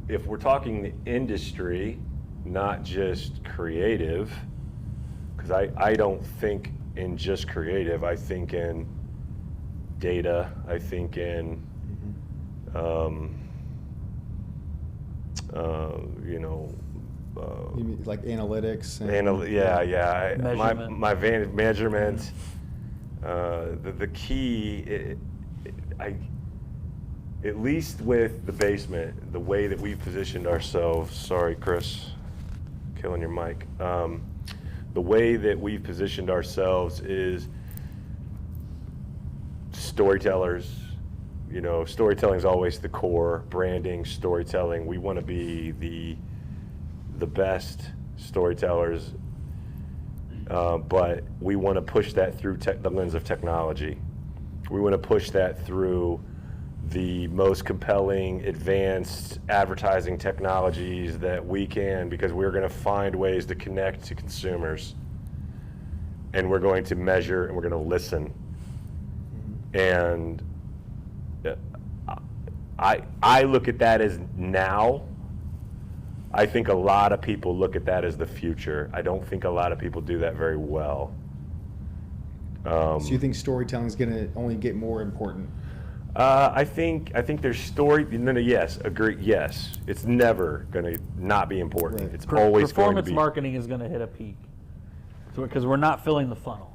Speaker 4: If we're talking the industry, not just creative, because I don't think in just creative. I think in data. I think in
Speaker 1: You mean like analytics? And,
Speaker 5: Measurement.
Speaker 4: My measurement. The key, at least with the basement, the way that we've positioned ourselves. Sorry, Chris, killing your mic. The way that we've positioned ourselves is storytellers. Storytelling is always the core. Branding, storytelling. We want to be the best storytellers, but we want to push that through the lens of technology. We want to push that through the most compelling, advanced advertising technologies that we can, because we're going to find ways to connect to consumers, and we're going to measure, and we're going to listen. And I look at that as now I think a lot of people look at that as the future. I don't think a lot of people do that very well.
Speaker 1: So you think storytelling is going to only get more important?
Speaker 4: I think there's story. No, yes, agree. Yes, it's never going to not be important.
Speaker 1: Right.
Speaker 4: It's always going to
Speaker 5: Performance
Speaker 4: be.
Speaker 5: marketing is going to hit a peak, because we're not filling the funnel.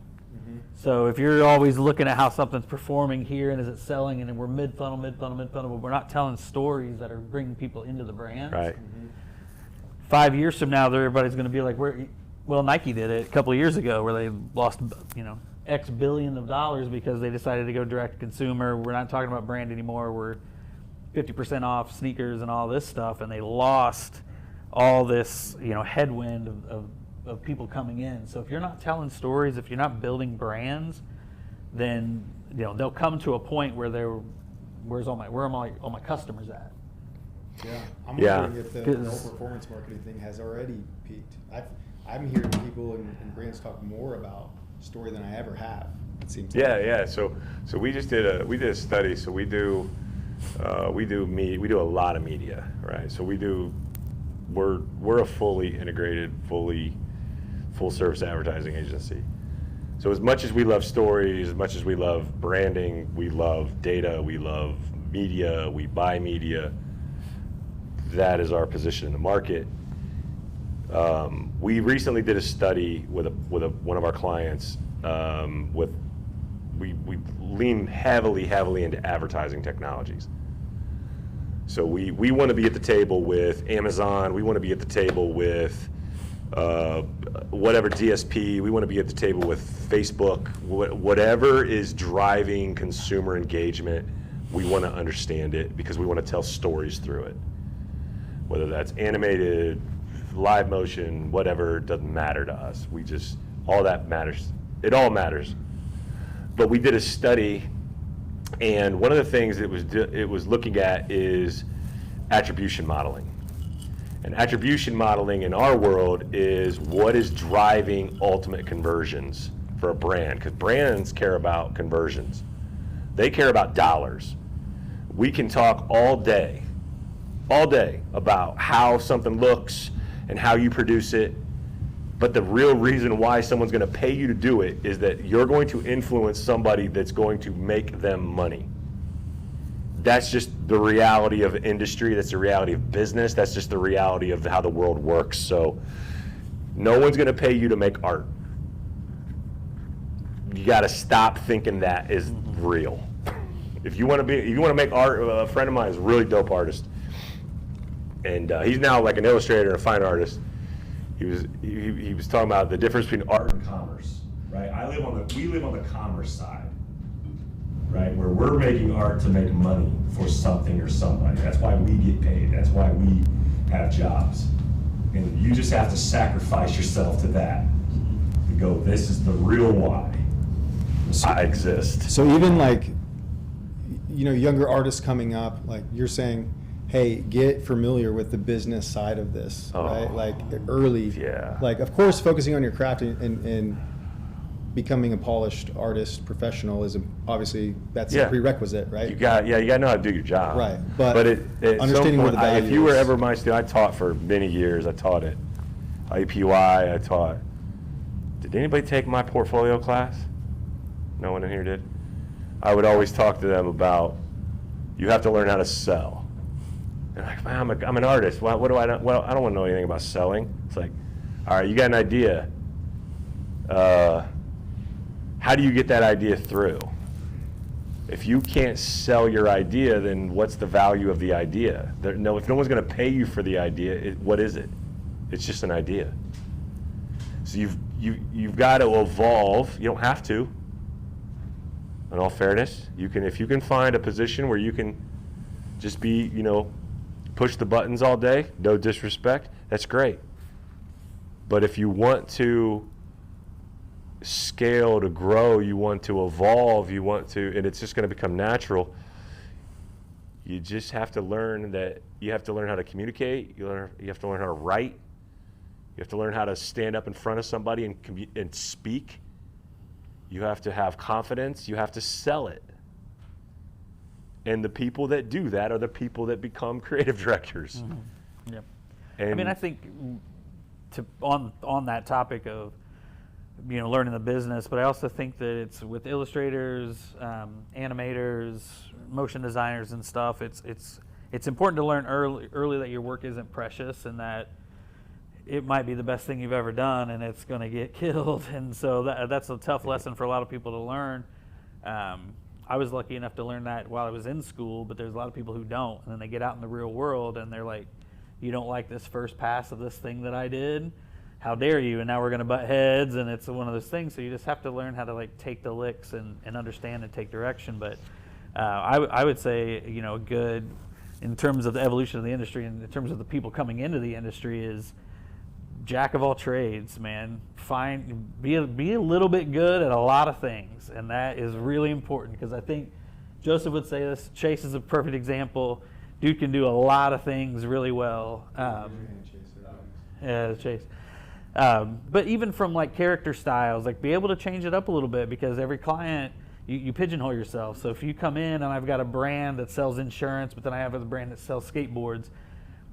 Speaker 5: So if you're always looking at how something's performing here and is it selling, and then we're mid-funnel, but we're not telling stories that are bringing people into the brand.
Speaker 4: Right.
Speaker 5: 5 years from now, everybody's going to be like, well, Nike did it a couple of years ago where they lost, X billion of dollars because they decided to go direct to consumer. We're not talking about brand anymore. We're 50% off sneakers and all this stuff, and they lost all this, headwind of people coming in. So if you're not telling stories, if you're not building brands, then they'll come to a point where where are my customers at?
Speaker 1: Yeah, I'm
Speaker 4: Yeah.
Speaker 1: wondering if the whole performance marketing thing has already peaked. I'm hearing people and brands talk more about story than I ever have. It seems.
Speaker 4: Yeah. So we just did a study. So we do a lot of media, right? So we're a fully integrated, full service advertising agency. So as much as we love stories, as much as we love branding, we love data, we love media, we buy media. That is our position in the market. We recently did a study with one of our clients. We lean heavily into advertising technologies. So we want to be at the table with Amazon. We want to be at the table with whatever DSP. We want to be at the table with Facebook. Whatever is driving consumer engagement, we want to understand it because we want to tell stories through it. Whether that's animated, live motion, whatever, doesn't matter to us. All that matters. It all matters. But we did a study, and one of the things it was looking at is attribution modeling. And attribution modeling in our world is what is driving ultimate conversions for a brand, because brands care about conversions. They care about dollars. We can talk all day about how something looks and how you produce it, but the real reason why someone's going to pay you to do it is that you're going to influence somebody that's going to make them money. That's just the reality of industry. That's the reality of business. That's just the reality of how the world works. So no one's going to pay you to make art. You got to stop thinking that is real. If you want to make art, a friend of mine is a really dope artist. And he's now like an illustrator and a fine artist. He was talking about the difference between art and commerce, right? We live on the commerce side, right? Where we're making art to make money for something or somebody. That's why we get paid. That's why we have jobs. And you just have to sacrifice yourself to that. To go, this is the real why I exist.
Speaker 1: So even like, younger artists coming up, like you're saying, hey, get familiar with the business side of this, right? Like early.
Speaker 4: Yeah.
Speaker 1: Like, of course, focusing on your craft and becoming a polished artist, professional is obviously that's a prerequisite, right?
Speaker 4: You got to know how to do your job.
Speaker 1: Right.
Speaker 4: But at
Speaker 1: understanding where the value
Speaker 4: if you were
Speaker 1: is.
Speaker 4: ever my student, I taught for many years. I taught at IPY. I taught. Did anybody take my portfolio class? No one in here did. I would always talk to them about you have to learn how to sell. They're like, man, I'm an artist. What do I know? Well, I don't want to know anything about selling. It's like, all right, you got an idea. How do you get that idea through? If you can't sell your idea, then what's the value of the idea? If no one's going to pay you for the idea, what is it? It's just an idea. So you've got to evolve. You don't have to. In all fairness, if you can find a position where you can just be, push the buttons all day, no disrespect, that's great. But if you want to scale, to grow, you want to evolve, and it's just going to become natural, you just have to learn how to communicate, you have to learn how to write, you have to learn how to stand up in front of somebody and speak. You have to have confidence, you have to sell it. And the people that do that are the people that become creative directors.
Speaker 5: Yep. I mean, I think on that topic of learning the business, but I also think that it's with illustrators, animators, motion designers, and stuff. It's important to learn early that your work isn't precious and that it might be the best thing you've ever done and it's going to get killed. And so that's a tough lesson for a lot of people to learn. I was lucky enough to learn that while I was in school, but there's a lot of people who don't. And then they get out in the real world and they're like, you don't like this first pass of this thing that I did? How dare you? And now we're going to butt heads, and it's one of those things. So you just have to learn how to like take the licks and understand and take direction. But I would say, good in terms of the evolution of the industry and in terms of the people coming into the industry is jack of all trades, man. Be a little bit good at a lot of things, and that is really important because I think Joseph would say this. Chase is a perfect example. Dude can do a lot of things really well. Chase. But even from like character styles, like be able to change it up a little bit because every client, you pigeonhole yourself. So if you come in and I've got a brand that sells insurance, but then I have a brand that sells skateboards,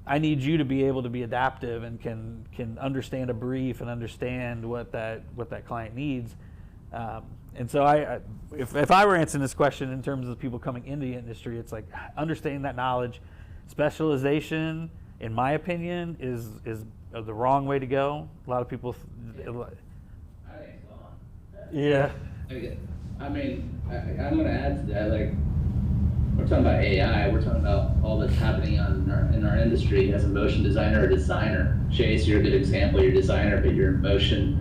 Speaker 5: I need you to be able to be adaptive and can understand a brief and understand what that client needs. And so if I were answering this question in terms of the people coming into the industry, it's like understanding that knowledge. Specialization, in my opinion, is the wrong way to go. A lot of people.
Speaker 6: I think it's on.
Speaker 5: Yeah.
Speaker 6: I mean, I'm going to add to that. Like, we're talking about AI. We're talking about all that's happening in our industry as a motion designer or designer. Chase, you're a good example. You're a designer, but you're in motion.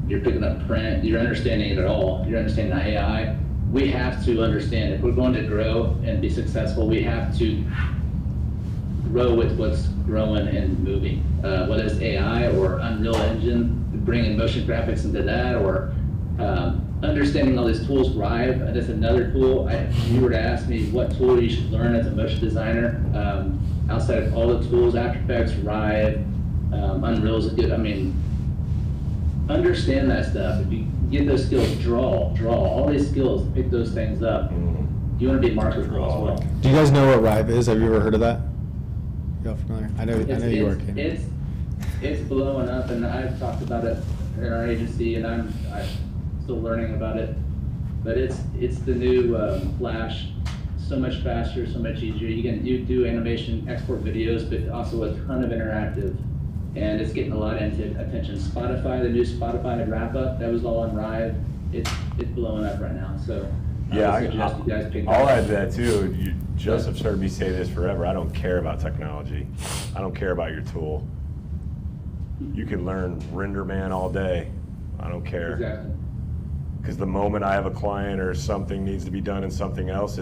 Speaker 6: You're picking up print. You're understanding it all. You're understanding AI. We have to understand if we're going to grow and be successful. We have to grow with what's growing and moving, whether it's AI or Unreal Engine, bringing motion graphics into that, or understanding all these tools. Rive, that's another tool. If you were to ask me what tool you should learn as a motion designer, outside of all the tools, After Effects, Rive, Unreal is a good, understand that stuff. If you get those skills, draw, all these skills, pick those things up. You want to be marketable as well.
Speaker 1: Do you guys know what Rive is? Have you ever heard of that? Y'all familiar? I know you are.
Speaker 6: It's blowing up, and I've talked about it in our agency, and I'm still learning about it. But it's the new Flash, so much faster, so much easier. You do animation, export videos, but also a ton of interactive, and it's getting a lot of attention. Spotify, the new Spotify wrap up, that was all on Rive. It's blowing up right now. So
Speaker 4: Yeah,
Speaker 6: I suggest you guys pick that
Speaker 4: I'll
Speaker 6: up.
Speaker 4: add to that too. Joseph's heard me say this forever. I don't care about technology. I don't care about your tool. You can learn RenderMan all day. I don't care.
Speaker 6: Exactly.
Speaker 4: Because the moment I have a client or something needs to be done in something else,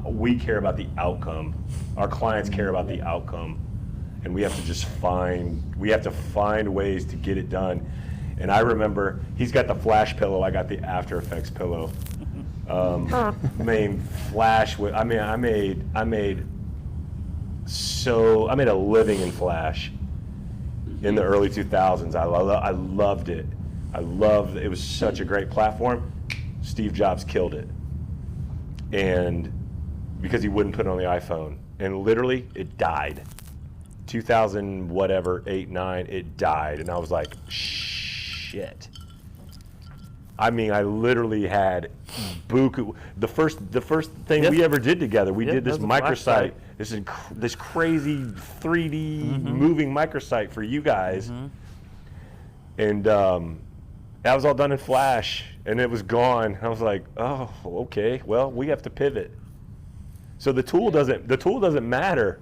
Speaker 4: we care about the outcome. Our clients care about the outcome. And we have to find ways to get it done. And I remember, he's got the Flash pillow, I got the After Effects pillow. Flash, I made a living in Flash in the early 2000s. I loved it. It was such a great platform. Steve Jobs killed it. And because he wouldn't put it on the iPhone. And literally, it died. 2000, whatever, 8, 9, it died. And I was like, shit. I literally had buku. The first thing we ever did together, we did this microsite, this crazy 3D moving microsite for you guys. And that was all done in Flash, and it was gone. I was like, oh, okay, well, we have to pivot. So the tool doesn't matter.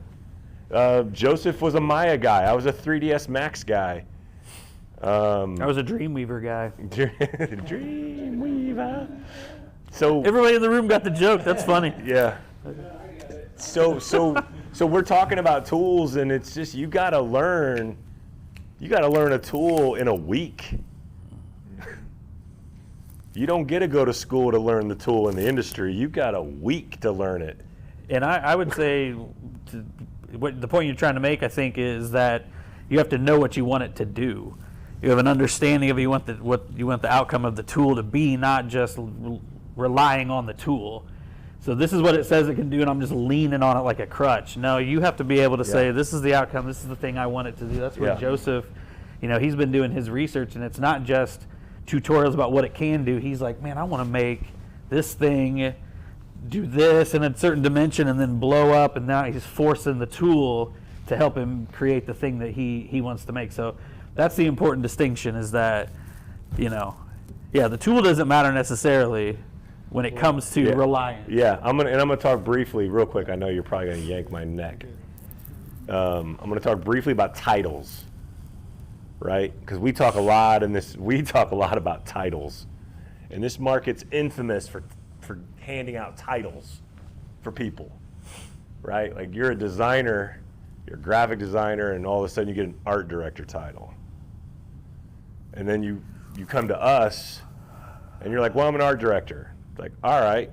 Speaker 4: Joseph was a Maya guy. I was a 3ds Max guy.
Speaker 5: I was a Dreamweaver guy.
Speaker 4: Dreamweaver. So
Speaker 5: everybody in the room got the joke. That's funny.
Speaker 4: Yeah. So we're talking about tools, and it's just you got to learn a tool in a week. You don't get to go to school to learn the tool in the industry. You got a week to learn it.
Speaker 5: And I would say, the point you're trying to make, I think, is that you have to know what you want it to do. You have an understanding of what you want the outcome of the tool to be, not just relying on the tool. so this is what it says it can do, and I'm just leaning on it like a crutch. No, you have to be able to say, this is the outcome, this is the thing I want it to do. That's where Joseph, he's been doing his research, and it's not just tutorials about what it can do. He's like, man, I want to make this thing do this in a certain dimension and then blow up, and now he's forcing the tool to help him create the thing that he wants to make. So that's the important distinction, is that, the tool doesn't matter necessarily when it comes to reliance.
Speaker 4: Yeah, I'm gonna talk briefly, real quick. I know you're probably gonna yank my neck. I'm gonna talk briefly about titles, right? Because we talk a lot about titles, and this market's infamous for handing out titles for people, right? Like, you're a designer, you're a graphic designer, and all of a sudden you get an art director title, and then you come to us, and you're like, well, I'm an art director. It's like, all right,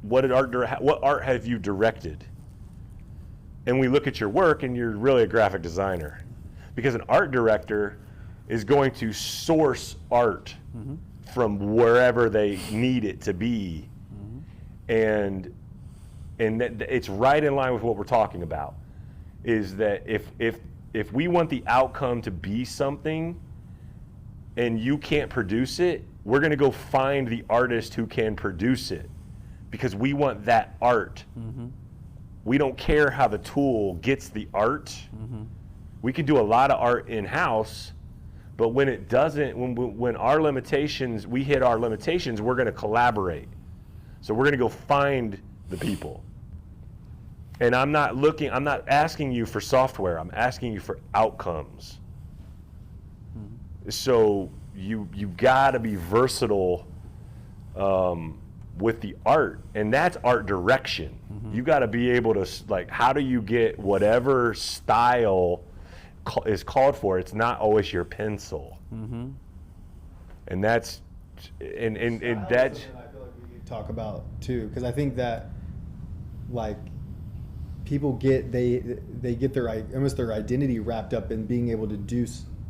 Speaker 4: what art have you directed? And we look at your work, and you're really a graphic designer, because an art director is going to source art from wherever they need it to be, and it's right in line with what we're talking about. Is that if we want the outcome to be something, and you can't produce it, we're going to go find the artist who can produce it, because we want that art. We don't care how the tool gets the art. We can do a lot of art in-house, but when it doesn't, when our limitations, we hit our limitations, we're going to collaborate. So we're going to go find the people. And I'm not asking you for software, I'm asking you for outcomes. So you got to be versatile with the art, and that's art direction. You got to be able to, like, how do you get whatever style is called for? It's not always your pencil, and that's and that's.
Speaker 1: I feel like we need to talk about too, because I think that, like, people get their identity wrapped up in being able to do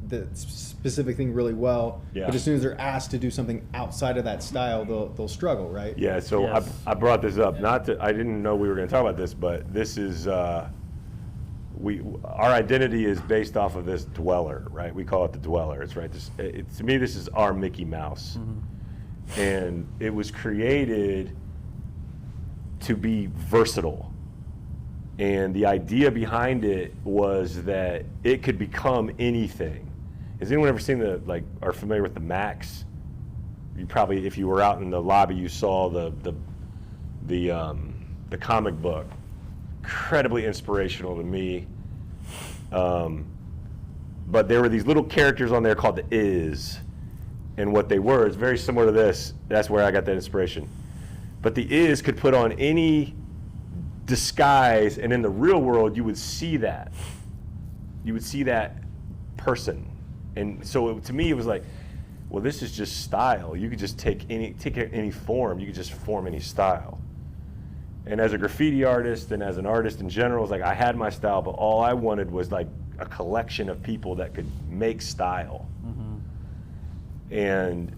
Speaker 1: the specific thing really well, but as soon as they're asked to do something outside of that style, they'll struggle, right?
Speaker 4: Yeah, so I brought this up, I didn't know we were going to talk about this, but this is, our identity is based off of this dweller, right? We call it the dweller. It's right. To me, this is our Mickey Mouse, and it was created to be versatile. And the idea behind it was that it could become anything. Has anyone ever seen are familiar with the Max? You probably, if you were out in the lobby, you saw the comic book. Incredibly inspirational to me. But there were these little characters on there called the Is, and what they were is very similar to this. That's where I got that inspiration. But the Is could put on any disguise, and in the real world, you would see that. You would see that person. And so to me, it was like, well, this is just style. You could just take any form. You could just form any style. And as a graffiti artist and as an artist in general, it's like I had my style, but all I wanted was like a collection of people that could make style. And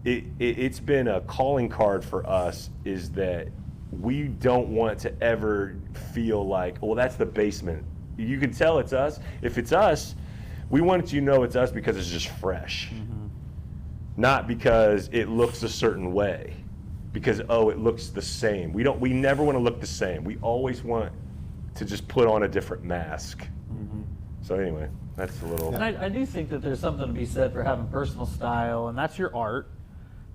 Speaker 4: it's been a calling card for us, is that we don't want to ever feel like, well, that's the basement. You can tell it's us. If it's us, we want you to know it's us because it's just fresh. Not because it looks a certain way. Because, it looks the same. We never want to look the same. We always want to just put on a different mask. So anyway, that's a little.
Speaker 5: And I do think that there's something to be said for having personal style, and that's your art.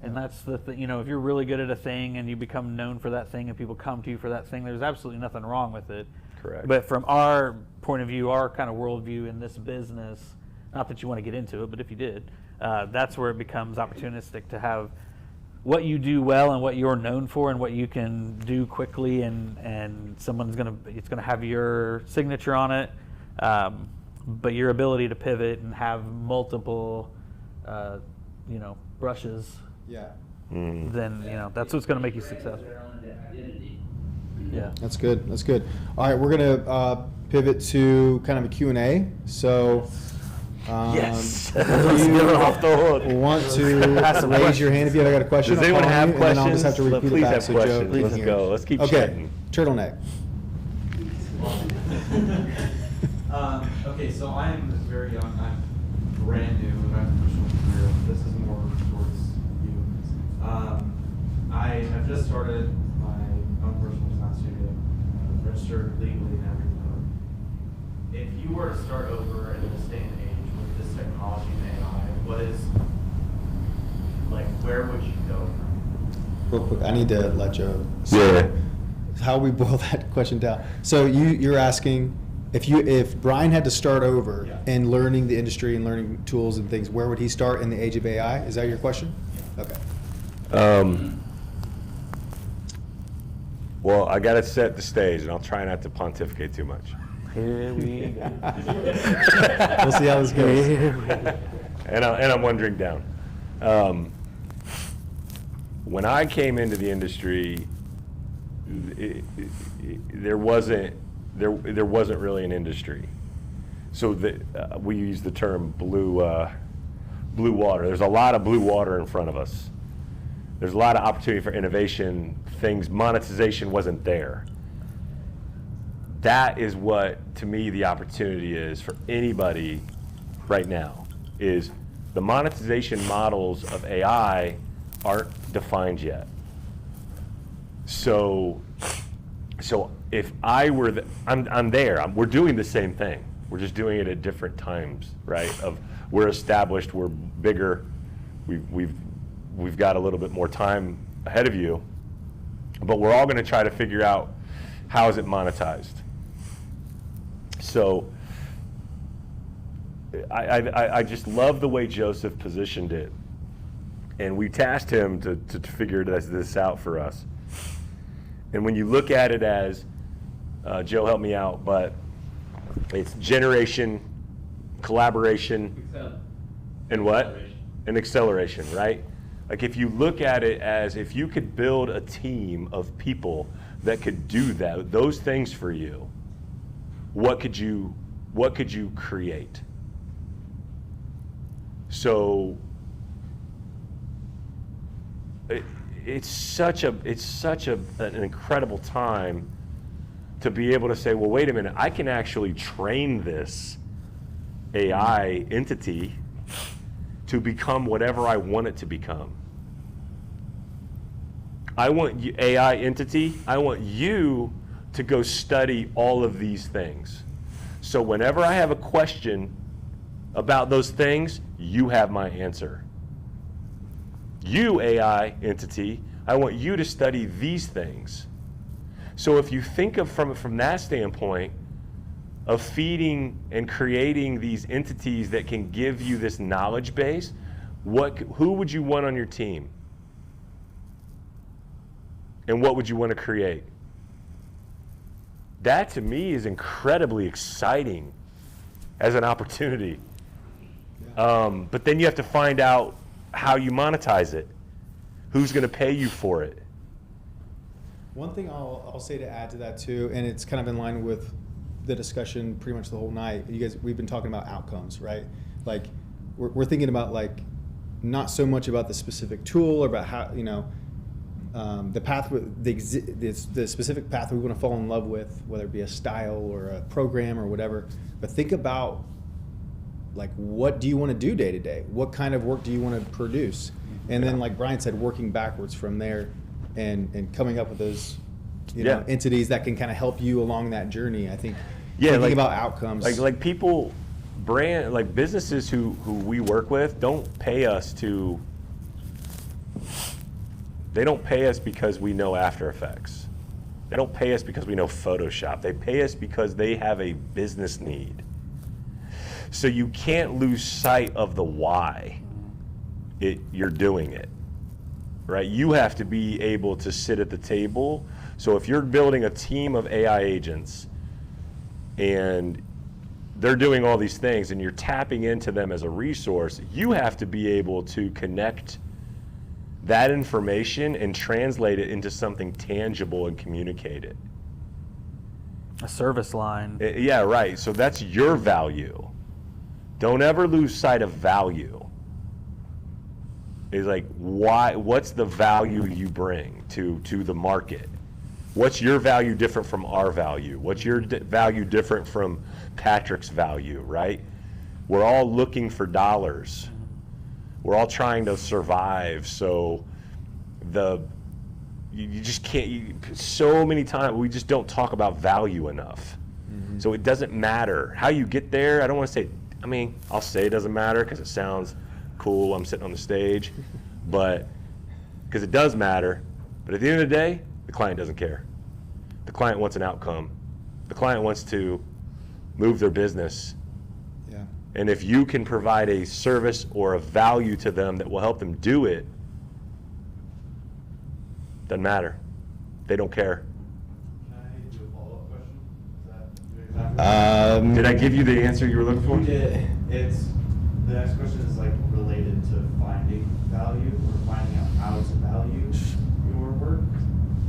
Speaker 5: And that's the thing, if you're really good at a thing and you become known for that thing and people come to you for that thing, there's absolutely nothing wrong with it.
Speaker 4: Correct.
Speaker 5: But from our point of view, our kind of worldview in this business, not that you want to get into it, but if you did, that's where it becomes opportunistic to have what you do well and what you're known for and what you can do quickly, and it's gonna have your signature on it, but your ability to pivot and have multiple, brushes.
Speaker 1: Yeah.
Speaker 5: Then that's what's going to make you successful. Yeah,
Speaker 1: That's good. All right, we're gonna pivot to kind of a Q&A. So
Speaker 4: Yes.
Speaker 1: If
Speaker 4: Let's
Speaker 1: you
Speaker 4: get it off the hook.
Speaker 1: want to raise your hand if you have got a question.
Speaker 4: Does
Speaker 1: I'll
Speaker 4: anyone
Speaker 1: call
Speaker 4: have
Speaker 1: you, and then I'll
Speaker 4: questions?
Speaker 1: just have to repeat
Speaker 4: Please
Speaker 1: it back
Speaker 4: have
Speaker 1: so
Speaker 4: questions.
Speaker 1: Joe
Speaker 4: Let's
Speaker 1: can hear.
Speaker 4: go. Let's keep
Speaker 1: Okay,
Speaker 4: chatting.
Speaker 1: turtleneck.
Speaker 7: Okay, so I'm very young. I'm brand new in my professional career. This is more towards you. I have just started my own personal design studio, registered legally and everything. If you were to start over in this day and age with this technology and AI, where would you go from?
Speaker 1: Real quick, I need to let Joe.
Speaker 4: Yeah.
Speaker 1: How we boil that question down. So you're asking if Brian had to start over and learning the industry and learning tools and things, where would he start in the age of AI? Is that your question? Okay.
Speaker 4: Well, I got to set the stage, and I'll try not to pontificate too much. Here we go.
Speaker 1: We'll see how this goes.
Speaker 4: And I'm wondering down. When I came into the industry, there wasn't really an industry. So we use the term blue water. There's a lot of blue water in front of us. There's a lot of opportunity for innovation. Monetization wasn't there. That is what, to me, the opportunity is for anybody right now, is the monetization models of AI aren't defined yet. So if I were, I'm there. We're doing the same thing. We're just doing it at different times, right? We're established, we're bigger, we've got a little bit more time ahead of you, but we're all going to try to figure out how is it monetized. So I just love the way Joseph positioned it, and we tasked him to figure this out for us. And when you look at it as, Joe help me out, but it's generation, collaboration, and what? And acceleration, right? Like if you look at it as if you could build a team of people that could do those things for you, what could you create? So it's such an incredible time to be able to say, well, wait a minute, I can actually train this AI entity to become whatever I want it to become. I want you, AI entity, I want you to go study all of these things. So whenever I have a question about those things, you have my answer. You, AI entity, I want you to study these things. So if you think of from that standpoint of feeding and creating these entities that can give you this knowledge base, who would you want on your team? And what would you want to create? That to me is incredibly exciting as an opportunity. But then you have to find out how you monetize it. Who's going to pay you for it?
Speaker 1: One thing I'll say to add to that too, and it's kind of in line with the discussion pretty much the whole night. We've been talking about outcomes, right? Like we're thinking about like not so much about the specific tool or about how the path, the specific path we want to fall in love with, whether it be a style or a program or whatever. But think about like what do you want to do day to day? What kind of work do you want to produce? And then, like Brian said, working backwards from there and coming up with those entities that can kind of help you along that journey. I think thinking about outcomes.
Speaker 4: Like people, businesses who we work with don't pay us they don't pay us because we know After Effects. They don't pay us because we know Photoshop. They pay us because they have a business need. So you can't lose sight of the why you're doing it, right? You have to be able to sit at the table. So if you're building a team of AI agents and they're doing all these things and you're tapping into them as a resource, you have to be able to connect that information and translate it into something tangible and communicate it.
Speaker 5: A service line.
Speaker 4: Yeah, right. So that's your value. don't ever lose sight of value. It's like, what's the value you bring to the market? What's your value different from our value? What's your value different from Patrick's value, right? We're all looking for dollars. We're all trying to survive. So you just can't, so many times we just don't talk about value enough. Mm-hmm. So it doesn't matter how you get there. I don't want to say, I'll say it doesn't matter because it sounds cool. I'm sitting on the stage, but because it does matter. But at the end of the day, the client doesn't care. The client wants an outcome. The client wants to move their business.
Speaker 1: Yeah.
Speaker 4: And if you can provide a service or a value to them that will help them do it, doesn't matter. They don't care.
Speaker 7: Can I do a follow-up question?
Speaker 4: Did I give you the answer you were looking for?
Speaker 7: You did. The next question is like related to finding value or finding out how to value your work.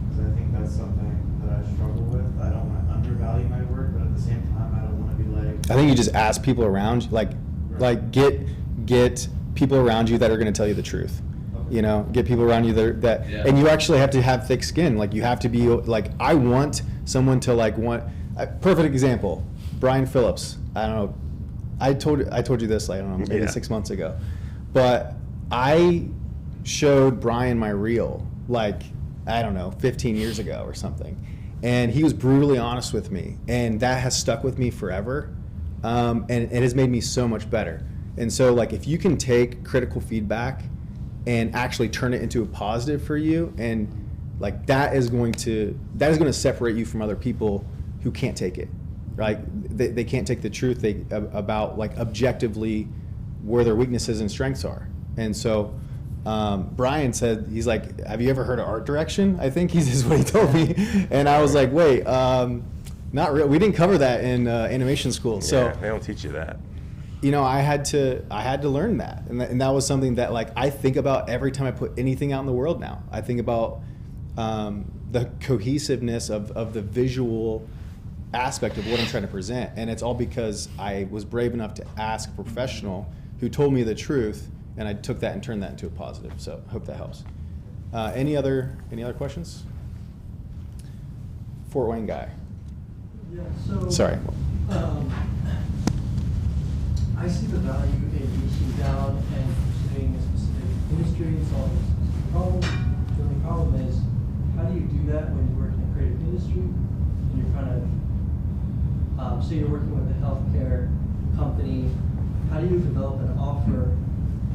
Speaker 7: Because I think that's something that I struggle with. I don't want to undervalue my work, but at the same time, I don't want to be like.
Speaker 8: I think you just ask people around, like get people around you that are going to tell you the truth.
Speaker 7: Okay.
Speaker 8: You know, get people around you that
Speaker 6: Yeah.
Speaker 8: and you actually have to have thick skin. Like you have to be like, I want someone to perfect example, Brian Phillips. I don't know. I told you this, like, I don't know, maybe 6 months ago, but I showed Brian my reel, like, I don't know, 15 years ago or something. And he was brutally honest with me, and that has stuck with me forever. And it has made me so much better. And so, like, if you can take critical feedback and actually turn it into a positive for you, and like that is going to separate you from other people who can't take it. Like they can't take the truth about like objectively where their weaknesses and strengths are. And so Brian said, he's like, have you ever heard of art direction? I think is what he told me. And I was like, wait, not real. We didn't cover that in animation school.
Speaker 4: Yeah,
Speaker 8: So
Speaker 4: they don't teach you that.
Speaker 8: you know, I had to learn that, and that was something that like I think about every time I put anything out in the world now. I think about the cohesiveness of the visual aspect of what I'm trying to present, and it's all because I was brave enough to ask a professional who told me the truth, and I took that and turned that into a positive. So I hope that helps. Any other questions? Fort Wayne guy.
Speaker 9: Yeah, so.
Speaker 8: Sorry.
Speaker 9: I see the value in reaching down and pursuing a specific industry and solving a specific problem. The only problem is, how do you do that when you work in a creative industry and you're kind of, so you're working with a healthcare company, how do you develop an offer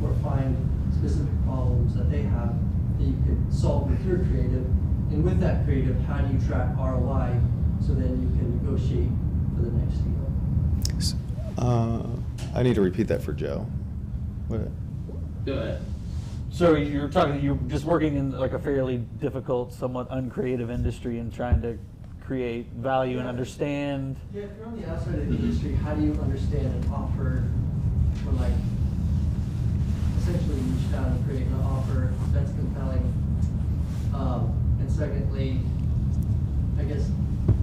Speaker 9: or find specific problems that they have that you could solve with your creative? And with that creative, how do you track ROI so then you can negotiate for the next deal?
Speaker 8: I need to repeat that for Joe. What?
Speaker 6: Go ahead.
Speaker 5: So you're just working in like a fairly difficult, somewhat uncreative industry and trying to create value and understand.
Speaker 9: Yeah, if you're on the outside of the industry, how do you understand an offer or like essentially reach down and create an offer that's compelling? And secondly, I guess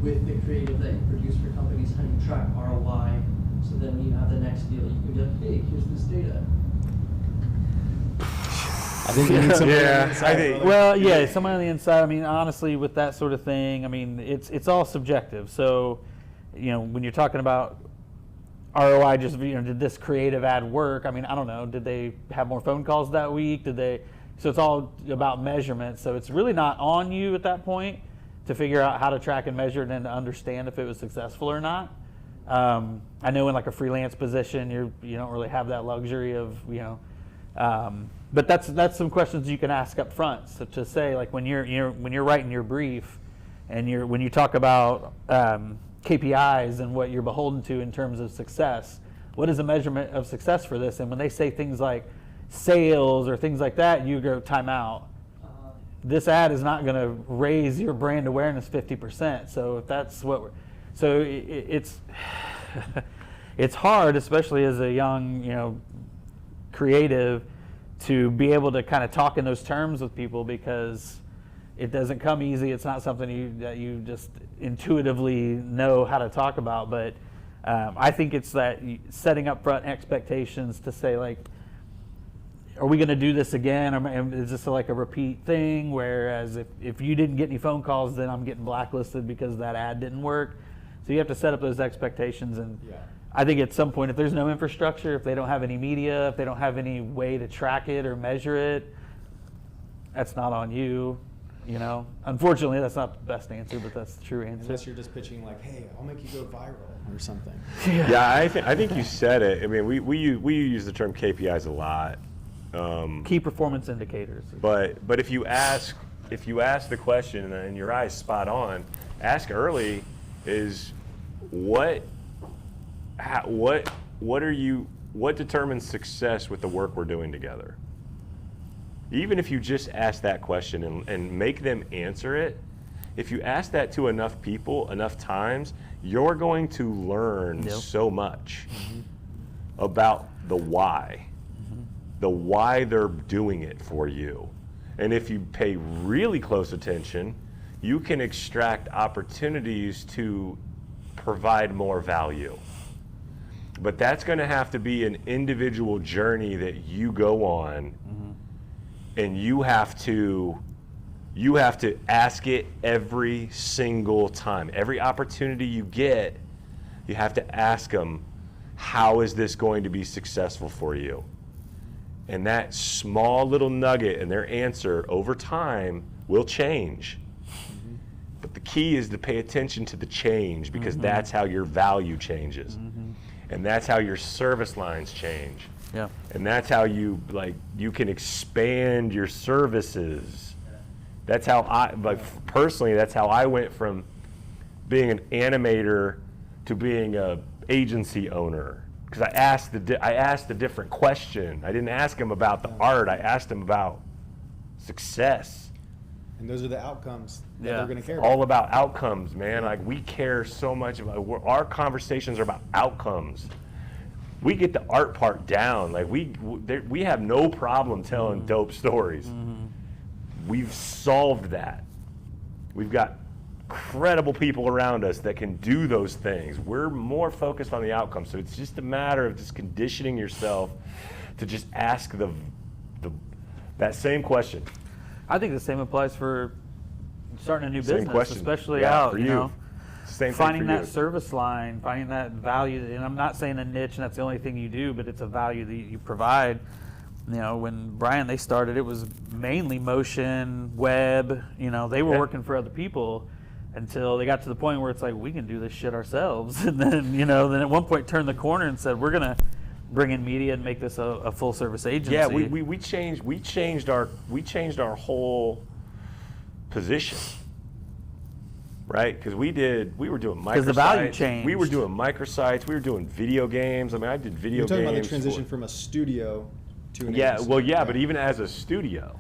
Speaker 9: with the creative that you produce for companies, how do you track ROI? So then when you have the next deal, you can be like, hey, here's this data.
Speaker 8: I think you need somebody on the inside, brother.
Speaker 5: Well, yeah, someone on the inside. I mean, honestly, with that sort of thing, I mean, it's all subjective. So, you know, when you're talking about ROI, just, you know, did this creative ad work? I mean, I don't know. Did they have more phone calls that week? So it's all about measurement. So it's really not on you at that point to figure out how to track and measure and then to understand if it was successful or not. I know in like a freelance position, you don't really have that luxury of, you know, but that's some questions you can ask up front. So to say, like, when you're writing your brief and when you talk about KPIs and what you're beholden to in terms of success, what is a measurement of success for this? And when they say things like sales or things like that, you go time out. This ad is not going to raise your brand awareness 50%. So if that's what it's it's hard, especially as a young, you know, creative, to be able to kind of talk in those terms with people because it doesn't come easy. It's not something that you just intuitively know how to talk about. But I think it's that setting up front expectations to say, like, are we going to do this again? Or is this like a repeat thing? Whereas if you didn't get any phone calls, then I'm getting blacklisted because that ad didn't work. So you have to set up those expectations. And I think at some point, if there's no infrastructure, if they don't have any media, if they don't have any way to track it or measure it, that's not on you. You know, unfortunately, that's not the best answer, but that's the true answer.
Speaker 8: Unless you're just pitching like, hey, I'll make you go viral or something.
Speaker 4: Yeah, I think you said it. I mean, we use the term KPIs a lot.
Speaker 5: Key performance indicators.
Speaker 4: But if you ask the question and your eye's spot on, ask early is what determines success with the work we're doing together? Even if you just ask that question and make them answer it, if you ask that to enough people, enough times, you're going to learn so much about the why. The why they're doing it for you. And if you pay really close attention, you can extract opportunities to provide more value. But that's going to have to be an individual journey that you go on, and you have to ask it every single time. Every opportunity you get, you have to ask them, how is this going to be successful for you? And that small little nugget and their answer over time will change. But the key is to pay attention to the change, because that's how your value changes. And that's how your service lines change.
Speaker 5: Yeah.
Speaker 4: And that's how you can expand your services. That's how personally, that's how I went from being an animator to being a agency owner. Because I asked a different question. I didn't ask him about the art. I asked him about success.
Speaker 8: And those are the outcomes that they're going to care about.
Speaker 4: All about outcomes, man. Like, we care so much about, our conversations are about outcomes. We get the art part down. Like, we have no problem telling dope stories. We've solved that. We've got incredible people around us that can do those things. We're more focused on the outcome. So it's just a matter of just conditioning yourself to just ask that same question.
Speaker 5: I think the same applies for starting a new
Speaker 4: Same
Speaker 5: business,
Speaker 4: question.
Speaker 5: especially
Speaker 4: Yeah,
Speaker 5: out,
Speaker 4: for
Speaker 5: you
Speaker 4: you.
Speaker 5: know.
Speaker 4: Same thing
Speaker 5: Finding
Speaker 4: for
Speaker 5: that
Speaker 4: you.
Speaker 5: service line, finding that value, and I'm not saying a niche and that's the only thing you do, but it's a value that you provide. You know, when Brian, they started, it was mainly motion, web, you know, they were working for other people until they got to the point where it's like, we can do this shit ourselves. And then, you know, then at one point turned the corner and said, we're going to bring in media and make this a full service agency.
Speaker 4: Yeah, we changed our whole position. Right, because we were doing microsites.
Speaker 5: Because the value changed.
Speaker 4: We were doing microsites. We were doing video games. I mean, I did video
Speaker 8: You're talking
Speaker 4: games.
Speaker 8: about the transition from a studio to an
Speaker 4: Yeah,
Speaker 8: agency.
Speaker 4: well, yeah, but even as a studio,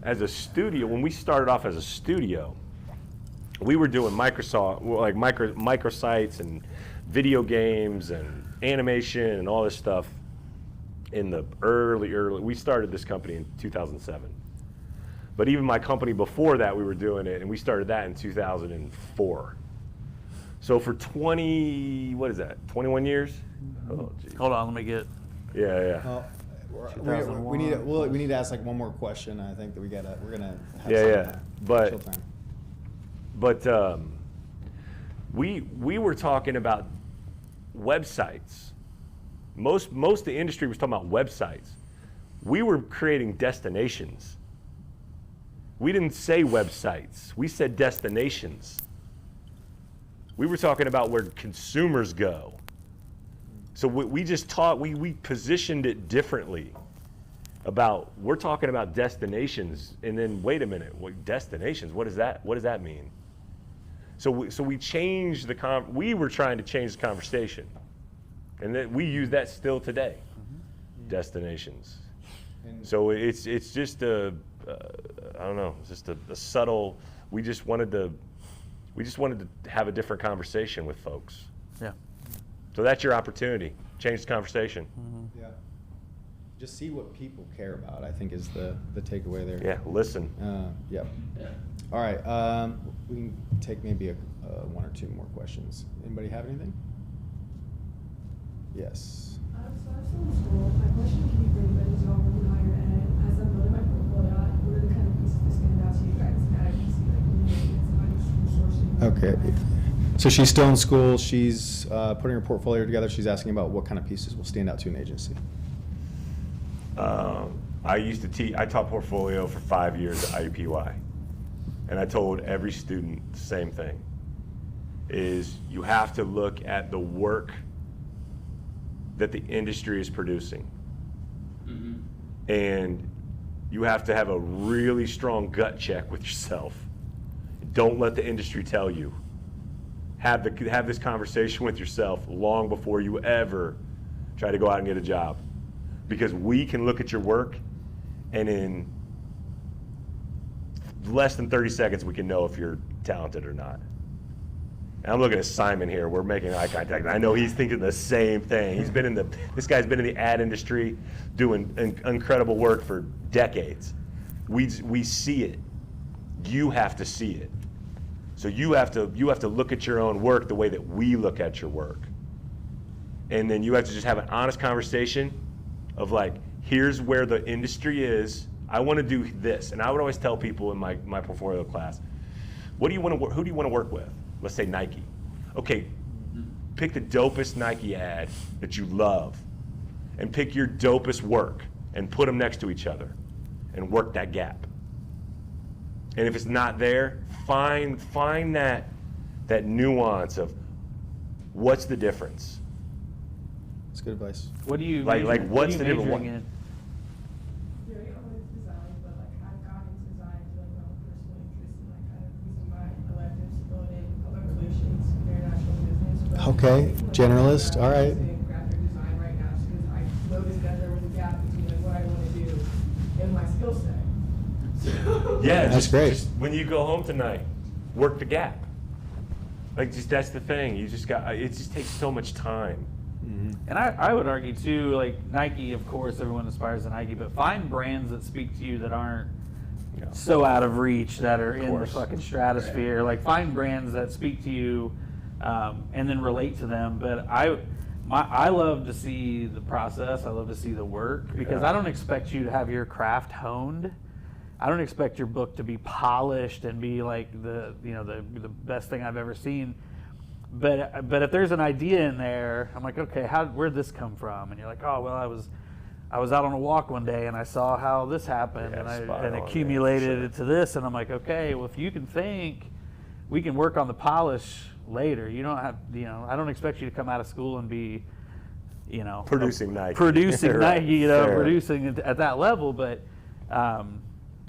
Speaker 4: when we started off as a studio, we were doing microsites and video games and animation and all this stuff in the early. We started this company in 2007. But even my company before that, we were doing it, and we started that in 2004. So for 21 years? Oh, geez.
Speaker 5: Hold on, let me get.
Speaker 4: Yeah.
Speaker 8: We need to ask like one more question. I think that we're gonna have
Speaker 4: Yeah.
Speaker 8: some chill time.
Speaker 4: But we were talking about websites. Most of the industry was talking about websites. We were creating destinations. We didn't say websites. We said destinations. We were talking about where consumers go. So we just taught, we positioned it differently. We're talking about destinations, and then wait a minute, destinations? What does that mean? So we changed we were trying to change the conversation, and then we use that still today. Destinations. So it's just I don't know, it's just a subtle. We just wanted to have a different conversation with folks.
Speaker 5: Yeah.
Speaker 4: So that's your opportunity. Change the conversation.
Speaker 8: Yeah. Just see what people care about, I think, is the takeaway there.
Speaker 4: Yeah, listen.
Speaker 8: Yep.
Speaker 6: Yeah.
Speaker 8: All right. We can take maybe one or two more questions. Anybody have anything? Yes.
Speaker 10: So I'm still in school. My question can be brief, but it's all really higher ed. As I'm building my portfolio, what are the kind of pieces that stand out to you guys at MDC, like related to school sourcing?
Speaker 8: Okay. So she's still in school. She's putting her portfolio together. She's asking about what kind of pieces will stand out to an agency.
Speaker 4: I used to teach, I taught portfolio for 5 years at IUPUI. And I told every student the same thing, is you have to look at the work that the industry is producing. And you have to have a really strong gut check with yourself. Don't let the industry tell you. Have this conversation with yourself long before you ever try to go out and get a job. Because we can look at your work, and in less than 30 seconds we can know if you're talented or not. And I'm looking at Simon here. We're making eye contact. I know he's thinking the same thing. This guy's been in the ad industry doing incredible work for decades. We see it. You have to see it. So you have to look at your own work the way that we look at your work. And then you have to just have an honest conversation of like, here's where the industry is. I want to do this. And I would always tell people in my portfolio class, who do you want to work with? Let's say Nike. Okay, pick the dopest Nike ad that you love and pick your dopest work and put them next to each other and work that gap. And if it's not there, find that nuance of what's the difference.
Speaker 8: That's good advice.
Speaker 5: What do you
Speaker 4: like what's the difference?
Speaker 5: majoring in?
Speaker 10: Very always design, but like I've gotten into design to like my own personal interest in like kind of using my electives to build in public relations, international business. But
Speaker 8: Okay,
Speaker 10: I'm
Speaker 8: generalist, all right.
Speaker 10: using graphic design right now because I noticed that there was a gap between like what I want to do and my skill set. So
Speaker 4: Yeah,
Speaker 8: That's great.
Speaker 4: Just when you go home tonight, work the gap. Like that's the thing. It just takes so much time.
Speaker 5: And I would argue too, like Nike, of course, everyone aspires to Nike, but find brands that speak to you that aren't so out of reach, that are in the fucking stratosphere. Like find brands that speak to you, and then relate to them. But I love to see the process. I love to see the work, because I don't expect you to have your craft honed. I don't expect your book to be polished and be like the best thing I've ever seen. But if there's an idea in there, I'm like, okay, where'd this come from? And you're like, oh well, I was out on a walk one day and I saw how this happened, and accumulated it to this, and I'm like, okay, well if you can think, we can work on the polish later. You don't have, I don't expect you to come out of school and be,
Speaker 4: Producing Nike.
Speaker 5: producing
Speaker 4: Right.
Speaker 5: Nike,
Speaker 4: Fair.
Speaker 5: producing at that level. But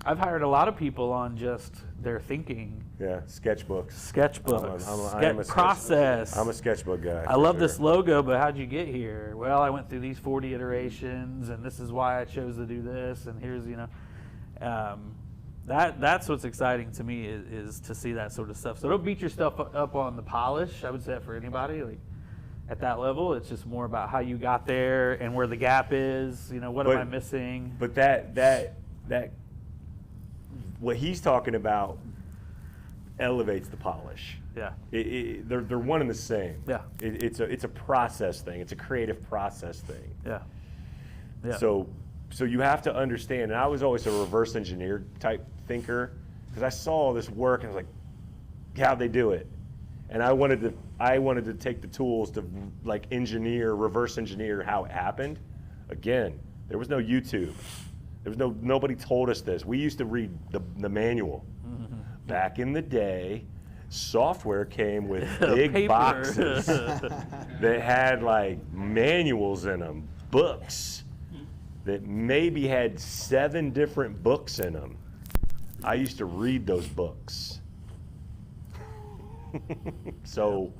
Speaker 5: I've hired a lot of people on just their thinking.
Speaker 4: Yeah, sketchbooks.
Speaker 5: Sketchbooks, process.
Speaker 4: I'm a sketchbook guy.
Speaker 5: I love this logo, but how'd you get here? Well, I went through these 40 iterations, and this is why I chose to do this, and here's, that's what's exciting to me is to see that sort of stuff. So don't beat yourself up on the polish. I would say that for anybody, like at that level, it's just more about how you got there and where the gap is. What am I missing?
Speaker 4: But that what he's talking about elevates the polish.
Speaker 5: Yeah.
Speaker 4: They're one and the same.
Speaker 5: Yeah.
Speaker 4: It's a process thing. It's a creative process thing.
Speaker 5: Yeah. Yeah.
Speaker 4: So you have to understand, and I was always a reverse engineer type thinker, because I saw all this work and I was like, how'd they do it? And I wanted to take the tools to like reverse engineer how it happened. Again, there was no YouTube. There was nobody told us this. We used to read the manual. Back in the day, software came with big
Speaker 5: Paper.
Speaker 4: boxes that had like manuals in them, books that maybe had 7 different books in them. I used to read those books. So,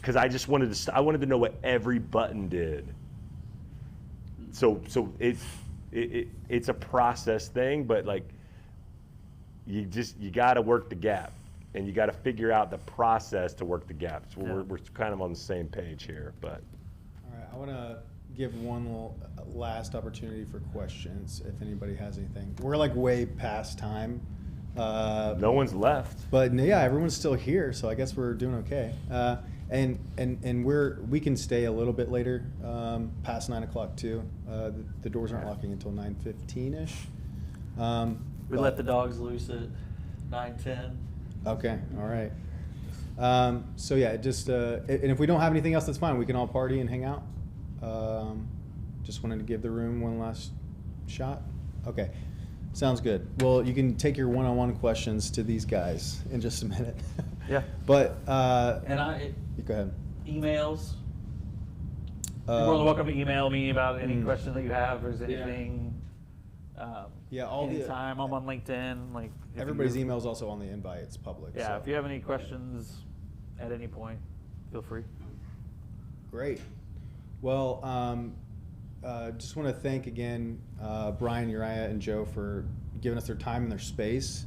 Speaker 4: because I just wanted to know what every button did. So it's a process thing, but like you got to work the gap, and you got to figure out the process to work the gap. So we're kind of on the same page here, but.
Speaker 8: All right, I want to give one last opportunity for questions if anybody has anything. We're like way past time.
Speaker 4: No one's left.
Speaker 8: But yeah, everyone's still here, so I guess we're doing okay. And we can stay a little bit later, past 9 o'clock too. The doors aren't locking until 9:15 ish.
Speaker 5: We let the dogs loose at 9:10.
Speaker 8: Okay, all right. So yeah, just and if we don't have anything else, that's fine. We can all party and hang out. Just wanted to give the room one last shot. Okay, sounds good. Well, you can take your one-on-one questions to these guys in just a minute.
Speaker 5: Yeah.
Speaker 8: But
Speaker 5: And
Speaker 8: go ahead.
Speaker 5: emails. You're more than welcome to email me about any question that you have, or is anything.
Speaker 8: Yeah, all the
Speaker 5: anytime. I'm on LinkedIn. Like if
Speaker 8: everybody's
Speaker 5: you're-
Speaker 8: email is also on the invite. It's public.
Speaker 5: Yeah,
Speaker 8: so.
Speaker 5: if you have any questions at any point, feel free.
Speaker 8: Great. Well, just want to thank again Brian, Uriah, and Joe for giving us their time and their space,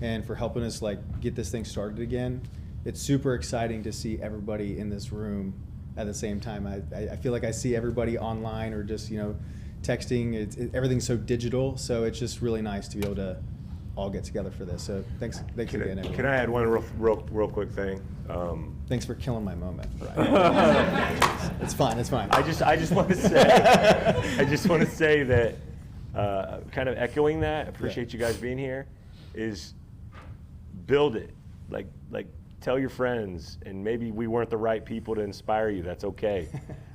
Speaker 8: and for helping us like get this thing started again. It's super exciting to see everybody in this room at the same time. I feel like I see everybody online or just texting. Everything's so digital, so it's just really nice to be able to all get together for this. So thanks again, everyone.
Speaker 4: Can I add one real quick thing?
Speaker 8: Thanks for killing my moment, Brian. It's fine. It's fine.
Speaker 4: I just want to say that kind of echoing that. Appreciate you guys being here. Is build it, like tell your friends, and maybe we weren't the right people to inspire you. That's okay,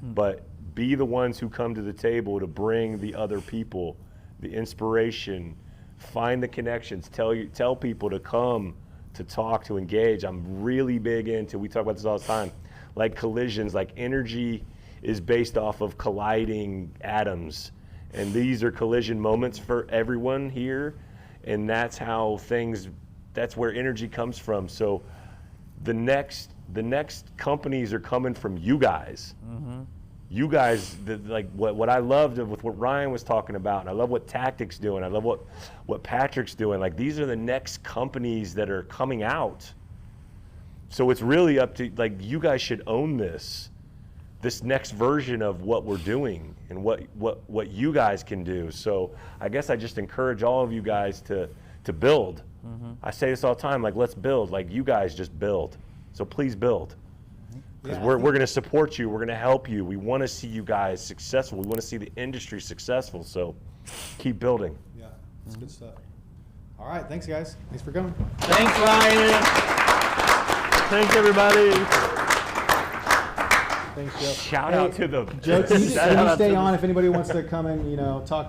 Speaker 4: but be the ones who come to the table to bring the other people, the inspiration. Find the connections. Tell people to come, to talk, to engage. I'm really big into. We talk about this all the time, like collisions. Like energy is based off of colliding atoms, and these are collision moments for everyone here, and that's how things. That's where energy comes from. So, the next companies are coming from you guys.
Speaker 5: Mm-hmm.
Speaker 4: You guys, like what I loved with what Ryan was talking about, and I love what Tactic's doing. I love what Patrick's doing. Like these are the next companies that are coming out. So it's really up to you guys should own this next version of what we're doing and what you guys can do. So I guess I just encourage all of you guys to build.
Speaker 5: Mm-hmm.
Speaker 4: I say this all the time, let's build. You guys just build. So please build. Because we're going to support you. We're going to help you. We want to see you guys successful. We want to see the industry successful. So keep building.
Speaker 8: Yeah, that's good stuff. All right, thanks guys. Thanks for coming.
Speaker 5: Thanks, Ryan. Thanks, everybody.
Speaker 8: Thanks, Joe.
Speaker 4: Shout out to the
Speaker 8: Joe, can you
Speaker 5: Shout out
Speaker 8: stay
Speaker 5: to
Speaker 8: on if anybody wants to come and talk